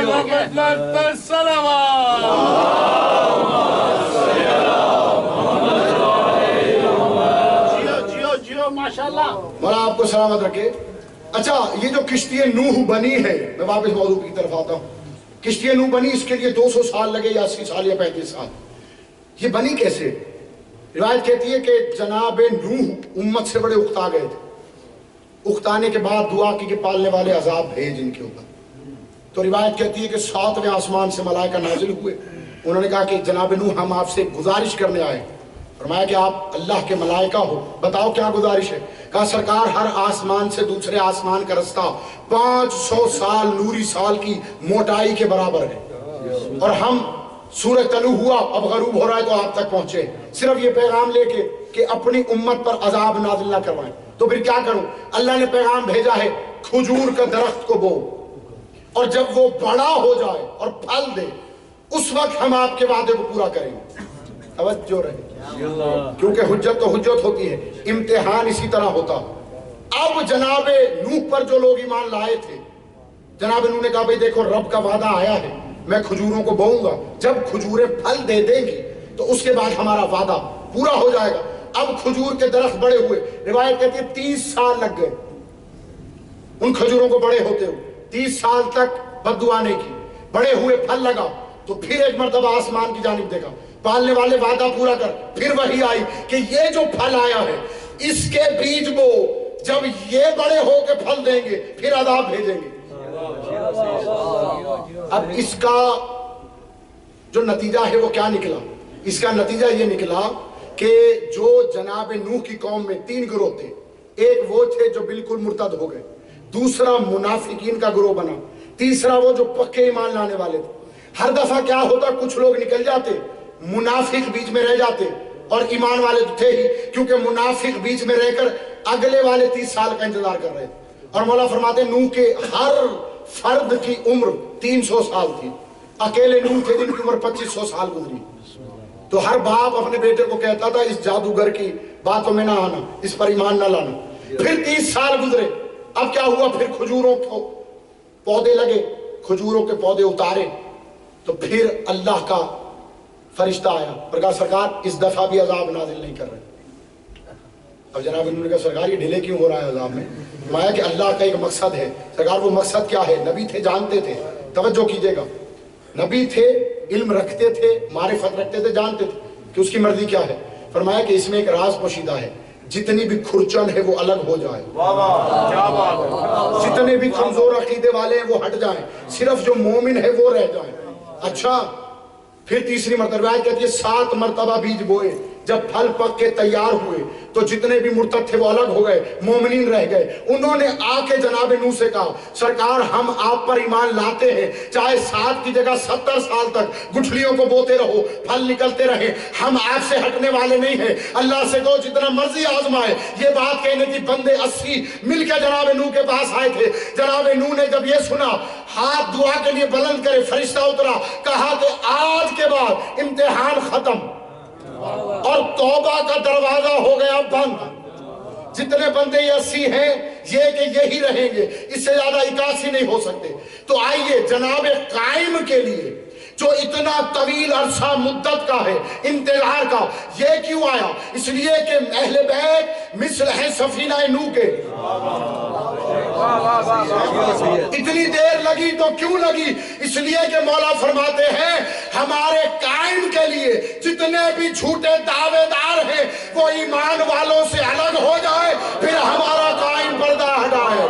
جیو ماشاءاللہ. مولا آپ کو سلامت رکھے. اچھا یہ جو کشتی نوح بنی ہے، میں واپس موضوع کی طرف آتا ہوں. کشتی نوح بنی اس کے لیے 200 سال لگے یا 80 سال یا 35 سال. یہ بنی کیسے؟ روایت کہتی ہے کہ جناب نوح امت سے بڑے اکتا گئے تھے. اکتانے کے بعد دعا کی کہ پالنے والے عذاب بھیج ان کے اوپر. تو روایت کہتی ہے کہ 7ویں آسمان سے ملائکہ نازل ہوئے. انہوں نے کہا کہ جناب نوح ہم آپ سے گزارش کرنے آئے فرمایا کہ آپ اللہ کے ملائکہ ہو، بتاؤ کیا گزارش ہے؟ کہا سرکار ہر آسمان سے دوسرے آسمان کا رستہ 500 سال نوری سال کی موٹائی کے برابر ہے، اور ہم سورج طلوع ہوا اب غروب ہو رہا ہے تو آپ تک پہنچے صرف یہ پیغام لے کے کہ اپنی امت پر عذاب نازل نہ کروائیں۔ تو پھر کیا کروں؟ اللہ نے پیغام بھیجا ہے کھجور کا درخت کو بو، اور جب وہ بڑا ہو جائے اور پھل دے اس وقت ہم آپ کے وعدے کو پورا کریں گے۔ توجہ رہے، کیونکہ حجت تو حجت ہوتی ہے، امتحان اسی طرح ہوتا۔ اب جناب نوح پر جو لوگ ایمان لائے تھے، جناب نوح نے کہا بھئی دیکھو رب کا وعدہ آیا ہے، میں کھجوروں کو بوؤں گا، جب کھجوریں پھل دے دیں گی تو اس کے بعد ہمارا وعدہ پورا ہو جائے گا۔ اب کھجور کے درخت بڑے ہوئے، روایت کہتی ہے 30 سال لگ گئے ان کھجوروں کو بڑے ہوتے ہوئے، 30 سال تک بد دعا نہیں کی، بڑے ہوئے پھل لگا تو پھر ایک مرتبہ آسمان کی جانب دیکھا، پالنے والے وعدہ پورا کر، پھر وہی آئی کہ یہ جو پھل آیا ہے اس کے بیج بو، جب یہ بڑے ہو کے پھل دیں گے پھر عذاب بھیجیں گے۔ اب اس کا جو نتیجہ ہے وہ کیا نکلا؟ اس کا نتیجہ یہ نکلا کہ جو جناب نوح کی قوم میں 3 گروہ تھے، ایک وہ تھے جو بالکل مرتد ہو گئے، دوسرا منافقین کا گروہ بنا، تیسرا وہ جو پکے ایمان لانے والے تھے۔ ہر دفعہ کیا ہوتا، کچھ لوگ نکل جاتے، منافق بیچ میں رہ جاتے، اور ایمان والے تو تھے ہی، کیونکہ منافق بیچ میں رہ کر اگلے والے 30 سال کا انتظار کر رہے تھے۔ اور مولا فرماتے نوح کے ہر فرد کی عمر 300 سال تھی، اکیلے نوح تھے جن کی عمر 2500 سال گزری۔ تو ہر باپ اپنے بیٹے کو کہتا تھا اس جادوگر کی باتوں میں نہ آنا، اس پر ایمان نہ لانا۔ پھر 30 سال گزرے، اب کیا ہوا؟ پھر کھجوروں کو پودے لگے، کھجوروں کے پودے اتارے، تو پھر اللہ کا فرشتہ آیا اور کہا سرکار اس دفعہ بھی عذاب نازل نہیں کر رہے۔ اب جناب انہوں نے کہا سرکار یہ ڈھیلے کیوں ہو رہا ہے عذاب میں؟ فرمایا کہ اللہ کا ایک مقصد ہے۔ سرکار وہ مقصد کیا ہے؟ نبی تھے، جانتے تھے، توجہ کیجئے گا، نبی تھے، علم رکھتے تھے، معرفت رکھتے تھے، جانتے تھے کہ اس کی مرضی کیا ہے۔ فرمایا کہ اس میں ایک راز پوشیدہ ہے، جتنی بھی کھرچن ہے وہ الگ ہو جائے، جتنے بھی کمزور عقیدے والے ہیں وہ ہٹ جائیں، صرف جو مومن ہے وہ رہ جائیں۔ اچھا پھر تیسری مرتبہ روایت کہتی ہے 7 مرتبہ بیج بوئے، جب پھل پک کے تیار ہوئے تو جتنے بھی مرتد تھے وہ الگ ہو گئے، مومنین رہ گئے۔ انہوں نے آ کے جناب نوح سے کہا سرکار ہم آپ پر ایمان لاتے ہیں، چاہے 7 کی جگہ 70 سال تک گٹھلیوں کو بوتے رہو، پھل نکلتے رہے، ہم آپ سے ہٹنے والے نہیں ہیں۔ اللہ سے کہو جتنا مرضی آزمائے۔ یہ بات کہنے تھی، بندے 80 مل کے جناب نوح کے پاس آئے تھے۔ جناب نوح نے جب یہ سنا، ہاتھ دعا کے لیے بلند کرے، فرشتہ اترا، کہا کہ آج کے بعد امتحان ختم اور توبہ کا دروازہ ہو گیا بند۔ جتنے بندے یہ 80 ہیں یہ کہ یہی رہیں گے، اس سے زیادہ 81 نہیں ہو سکتے۔ تو آئیے جناب قائم کے لیے جو اتنا طویل عرصہ مدت کا ہے، انتظار کا، یہ کیوں آیا؟ اس لیے کہ اہل بیت مثل ہے سفینہ نوح کے۔ اتنی دیر لگی تو کیوں لگی؟ اس لیے کہ مولا فرماتے ہیں ہمارے قائم کے لیے جتنے بھی جھوٹے دعوے دار ہیں وہ ایمان والوں سے الگ ہو جائے، پھر ہمارا قائم پردہ ہٹائے۔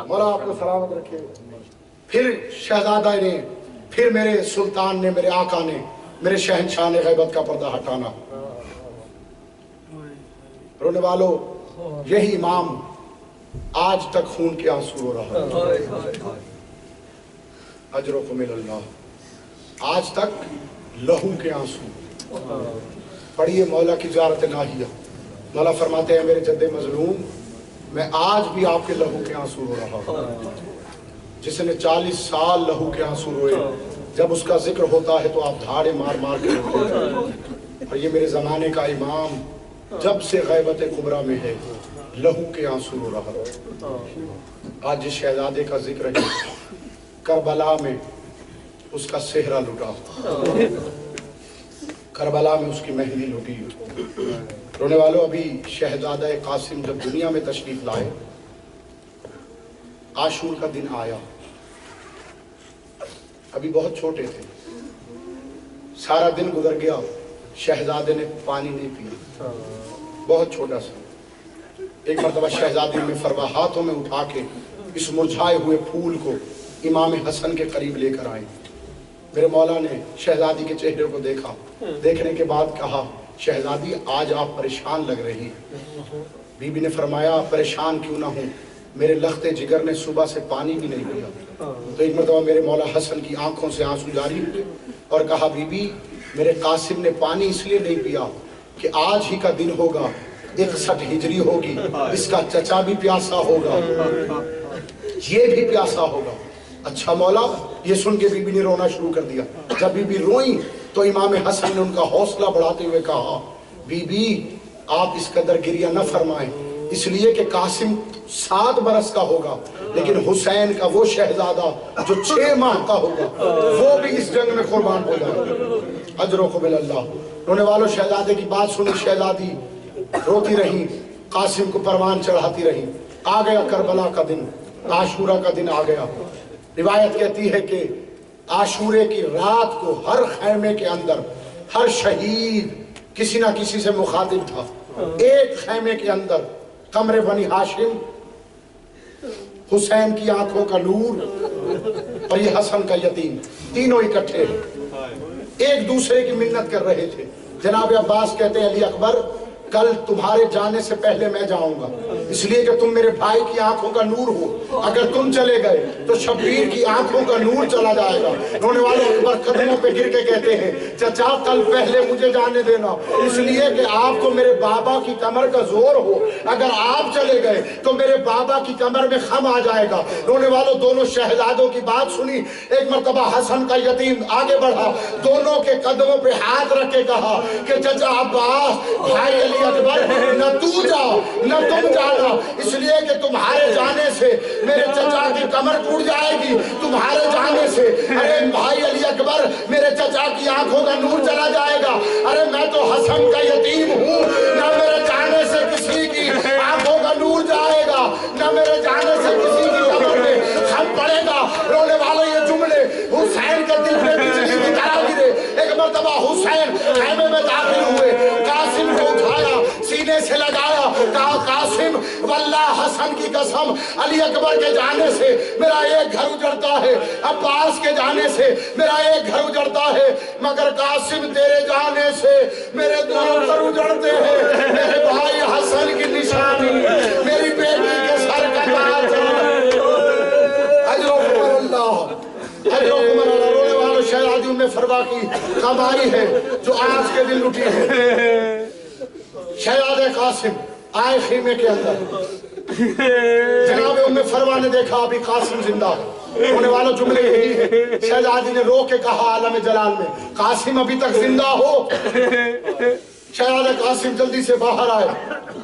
مولا آپ کو سلامت رکھے۔ پھر شہزادہ نے، پھر میرے سلطان نے، میرے آقا نے، میرے شہنشاہ نے غیبت کا پردہ ہٹانا۔ رونے والو یہی امام آج تک خون کے آنسو رو رہا ہے۔ اجرکم اللہ، آج تک لہو کے آنسو۔ پڑھیے مولا کی زیارت الہیہ، مولا فرماتے ہیں میرے جد مظلوم میں آج بھی آپ کے لہو کے آنسو رو رہا ہوں۔ جس نے 40 سال لہو کے آنسو روئے، جب اس کا ذکر ہوتا ہے تو آپ دھاڑے مار مار کے روتے ہیں۔ اور یہ میرے زمانے کا امام جب سے غیبت کبریٰ میں ہے لہو کے آنسو رو رہا ہے۔ آج جس شہزادے کا ذکر ہے، کربلا میں اس کا صحرا لٹا، کربلا میں اس کی مہندی لٹی۔ رونے والوں ابھی شہزادہ قاسم جب دنیا میں تشریف لائے، عاشور کا دن آیا، ابھی بہت چھوٹے تھے، سارا دن گزر گیا، شہزادے نے پانی نہیں پیا، بہت چھوٹا سا۔ ایک مرتبہ شہزادی نے فروا ہاتھوں میں اٹھا کے اس مرجھائے ہوئے پھول کو امام حسن کے قریب لے کر آئے۔ میرے مولا نے شہزادی کے چہرے کو دیکھا، دیکھنے کے بعد کہا شہزادی آج آپ پریشان لگ رہی۔ بی بی نے فرمایا پریشان کیوں نہ ہوں، میرے لخت جگر نے صبح سے پانی بھی نہیں پیا۔ تو ایک مرتبہ میرے مولا حسن کی آنکھوں سے آنسو جاری ہوئے اور کہا بی بی میرے قاسم نے پانی اس لیے نہیں پیا کہ آج ہی کا دن ہوگا، 61 ہجری ہوگی، اس کا چچا بھی پیاسا ہوگا، یہ بھی پیاسا ہوگا۔ اچھا مولا، یہ سن کے بی بی نے رونا شروع کر دیا۔ جب بی بی روئیں تو امام حسن نے ان کا حوصلہ بڑھاتے ہوئے کہا بی بی آپ اس قدر گریہ نہ فرمائیں، اس لیے کہ قاسم 7 برس کا ہوگا، لیکن حسین کا وہ شہزادہ جو 6 ماہ کا ہوگا وہ بھی اس جنگ میں قربان ہو جائے گا۔ اجر و قبل اللہ۔ رونے والوں شہزادے کی بات سنی، شہزادی روتی رہی، قاسم کو پروان چڑھاتی رہی۔ آ گیا کربلا کا دن، عاشورہ کا دن آ گیا۔ روایت کہتی ہے کہ عاشورے کی رات کو ہر خیمے کے اندر ہر شہید کسی نہ کسی سے مخاطب تھا۔ ایک خیمے کے اندر قمر بنی ہاشم، حسین کی آنکھوں کا نور اور یہ حسن کا یتیم، تینوں اکٹھے ایک دوسرے کی منت کر رہے تھے۔ جناب عباس کہتے ہیں علی اکبر کل تمہارے جانے سے پہلے میں جاؤں گا، اس لیے کہ تم میرے بھائی کی آنکھوں کا نور ہو، اگر تم چلے گئے تو شبیر کی آنکھوں کا نور چلا جائے گا۔ رونے والے اکبر قدموں پہ گر کے کہتے ہیں چچا کل پہلے مجھے جانے دینا، اس لیے کہ آپ کو میرے بابا کی کمر کا زور ہو، اگر آپ چلے گئے تو میرے بابا کی کمر میں خم آ جائے گا۔ رونے والوں دونوں شہزادوں کی بات سنی۔ ایک مرتبہ حسن کا یتیم آگے بڑھا، دونوں کے قدموں پہ ہاتھ رکھ کے کہا کہ چچا عباس، بھائی علی اکبر، نہ تو جا نہ تم جانا، اس لیے کہ تمہارے جانے سے میرے چچا کی کمر ٹوٹ جائے گی، تمہارے جانے سے ارے بھائی علی اکبر میرے چچا کی آنکھوں کا نور چلا جائے گا، ارے میں تو حسن کا یتیم ہوں، نہ میرے جانے سے کسی کی آنکھوں کا نور جائے گا، نہ میرے جانے سے کسی کی کمر میں خم پڑے گا۔ رونے والے یہ جملے حسین کے دل پہ بجلی کی طرح گرے۔ ایک مرتبہ حسین خیمے میں داخل ہوئے، قاسم کو اٹھایا، سینے سے لگایا، کہا قاسم واللہ حسن کی قسم علی اکبر کے جانے سے میرا ایک گھر اجڑتا ہے، عباس کے جانے سے میرا ایک گھر اجڑتا ہے، مگر قاسم تیرے جانے سے میرے 2 گھر اجڑتے ہیں۔ میرے بھائی حسن کی نشانی میری بیٹی کے سر کا تاج ہے۔ اجرکم اللہ، اجرکم اللہ۔ رونے والوں شہزادیوں میں فروا کی کمائی ہے جو آج کے دن لٹی ہے۔ شہزادے قاسم آئے خیمے کے اندر، جناب ام فروا نے دیکھا ابھی قاسم زندہ ہے۔ ہونے والوں جملے یہی ہے، شہزادی نے رو کے کہا عالم جلال میں قاسم ابھی تک زندہ ہو۔ شہزادہ قاسم جلدی سے باہر آئے،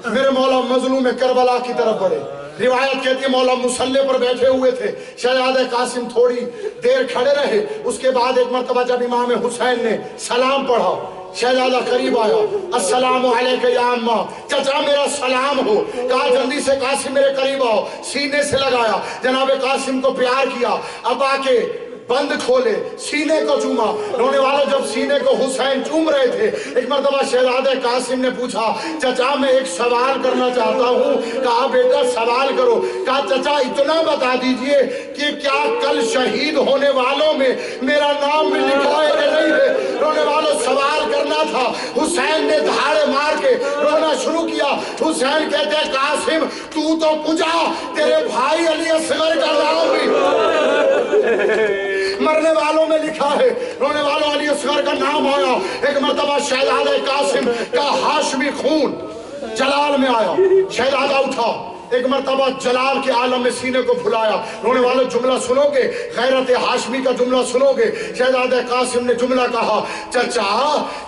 میرے مولا مظلوم کربلا کی طرف بڑھے۔ روایت کہتی ہے مولا مصلی پر بیٹھے ہوئے تھے، شہزادہ قاسم تھوڑی دیر کھڑے رہے، اس کے بعد ایک مرتبہ جب امام حسین نے سلام پڑھا، شہزادہ قریب آیا، السلام علیکہ یا اماں، چچا میرا سلام ہو۔ کہا جلدی سے قاسم میرے قریب آؤ، سینے سے لگایا، جناب قاسم کو پیار کیا، اب آ کے بند کھولے، سینے کو چوما۔ رونے والوں جب سینے کو حسین چوم رہے تھے، ایک مرتبہ شہزادہ قاسم نے پوچھا چچا میں ایک سوال کرنا چاہتا ہوں۔ کہا بیٹا سوال کرو۔ کہا چچا اتنا بتا دیجئے کہ کیا کل شہید ہونے والوں میں میرا نام بھی لکھا ہے کہ نہیں ہے؟ رونے والوں سوال کرنا تھا۔ حسین نے دھاڑے مار کے رونا شروع کیا۔ حسین کہتے ہیں قاسم تو پجا، تیرے بھائی علی اصغر کا نام بھی مرنے والوں میں لکھا ہے۔ رونے والوں علی اصغر کا نام آیا۔ ایک مرتبہ شہزادہ قاسم کا ہاشمی خون جلال میں آیا، شہزادہ اٹھا، ایک مرتبہ جلال کے عالم میں سینے کو پھلایا۔ رونے والوں جملہ سنو گے، غیرت ہاشمی کا جملہ سنو گے۔ شہزادہ قاسم نے جملہ کہا چچا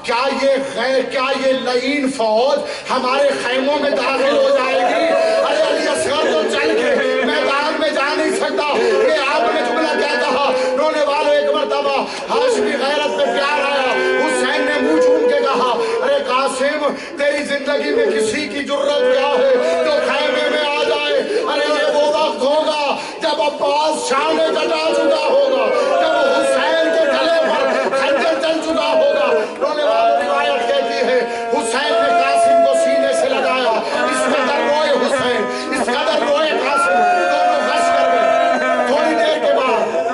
کیا یہ لعین فوج ہمارے خیموں میں داخل ہو جائے گی؟ ارے علی اصغر تو چل کے میدان میں جا نہیں سکتا، یہ آپ نے جملہ کیا کہا؟ رونے والوں ایک مرتبہ ہاشمی غیرت پہ پیار آیا، حسین نے منہ چوم کے کہا ارے قاسم تیری زندگی میں کسی کی جرت کیا ہے جو خیمے میں آ جائے؟ ارے یہ وہ وقت ہوگا جب عباس شانے کٹا چکا ہوگا، جب حسین کے گلے پر خنجر چل چکا ہوگا۔ رونے والوں روایت کہتی ہے حسین نے قاسم کو سینے سے لگایا، اس قدر روئے حسین، اس قدر روئے قاسم، دونوں غش کر گئے۔ تھوڑی دیر کے بعد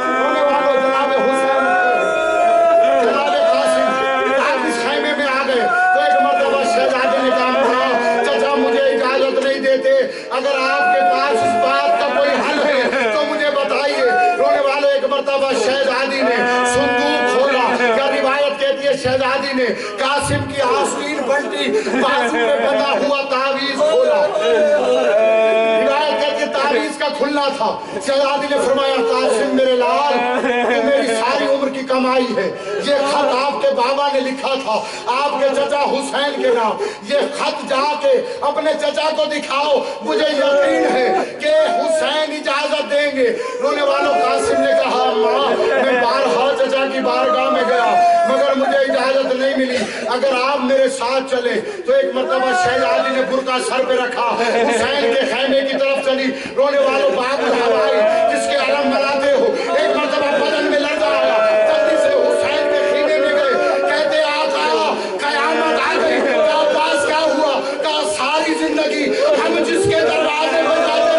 نے قاسم کی آستین پلٹی، بازو میں بندھا ہوا تعویذ کھولا۔ روایت کہتی ہے تعویذ کا کھلنا تھا، شہزادی نے فرمایا قاسم میرے لال، یہ میری ساری عمر کی کمائی ہے، یہ خط آپ کے بابا نے لکھا تھا آپ کے چچا حسین کے نام، یہ خط جا کے اپنے چچا کو دکھاؤ، مجھے یقین ہے کہ حسین اجازت دیں گے۔ رونے والوں قاسم نے کہا ماں میں بارہا چچا کی بارگاہ میں گیا مگر مجھے اجازت نہیں ملی، اگر آپ میرے ساتھ چلے تو ایک مرتبہ شہزادی نے برقع سر پہ رکھا، حسین کے خیمے کی طرف چلی۔ رونے والوں باب الہوائی جس کے علم بناتے ہو، ایک مرتبہ بدن میں لرزہ آیا، جلدی سے حسین کے خیمے میں گئے، کہتے آقا قیامت آ گئی۔ کہا پاس کیا ہوا؟ کہا ساری زندگی ہم جس کے دروازے پہ جاتے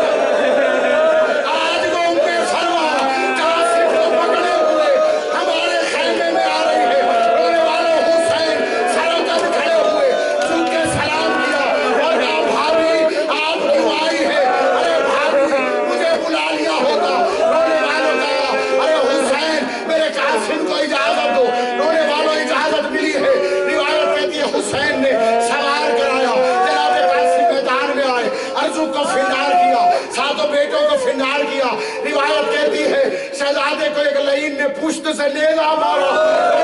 آج وہ ان پہ سروا قاسم کو پکڑے ہوئے ہمارے خیمے میں آ رہی ہے۔ رونے والوں حسین سرکت کھڑے ہوئے چونکہ سلام کیا اور کہا بھابھی آپ کیوں آئی ہے؟ ارے بھابھی مجھے بلا لیا ہوتا۔ رونے والوں کہا ارے حسین میرے قاسم کو اجازت دو۔ رونے والوں اجازت ملی ہے۔ روایت کہتی ہے حسین نے سوار کرایا، جناب قاسم میدان میں آئے، ارجو کو فنار کیا، ساتوں بیٹوں کو فنار کیا۔ روایت کہتی ہے شہزادے کو ایک لعین نے پشت سے نیزہ مارا۔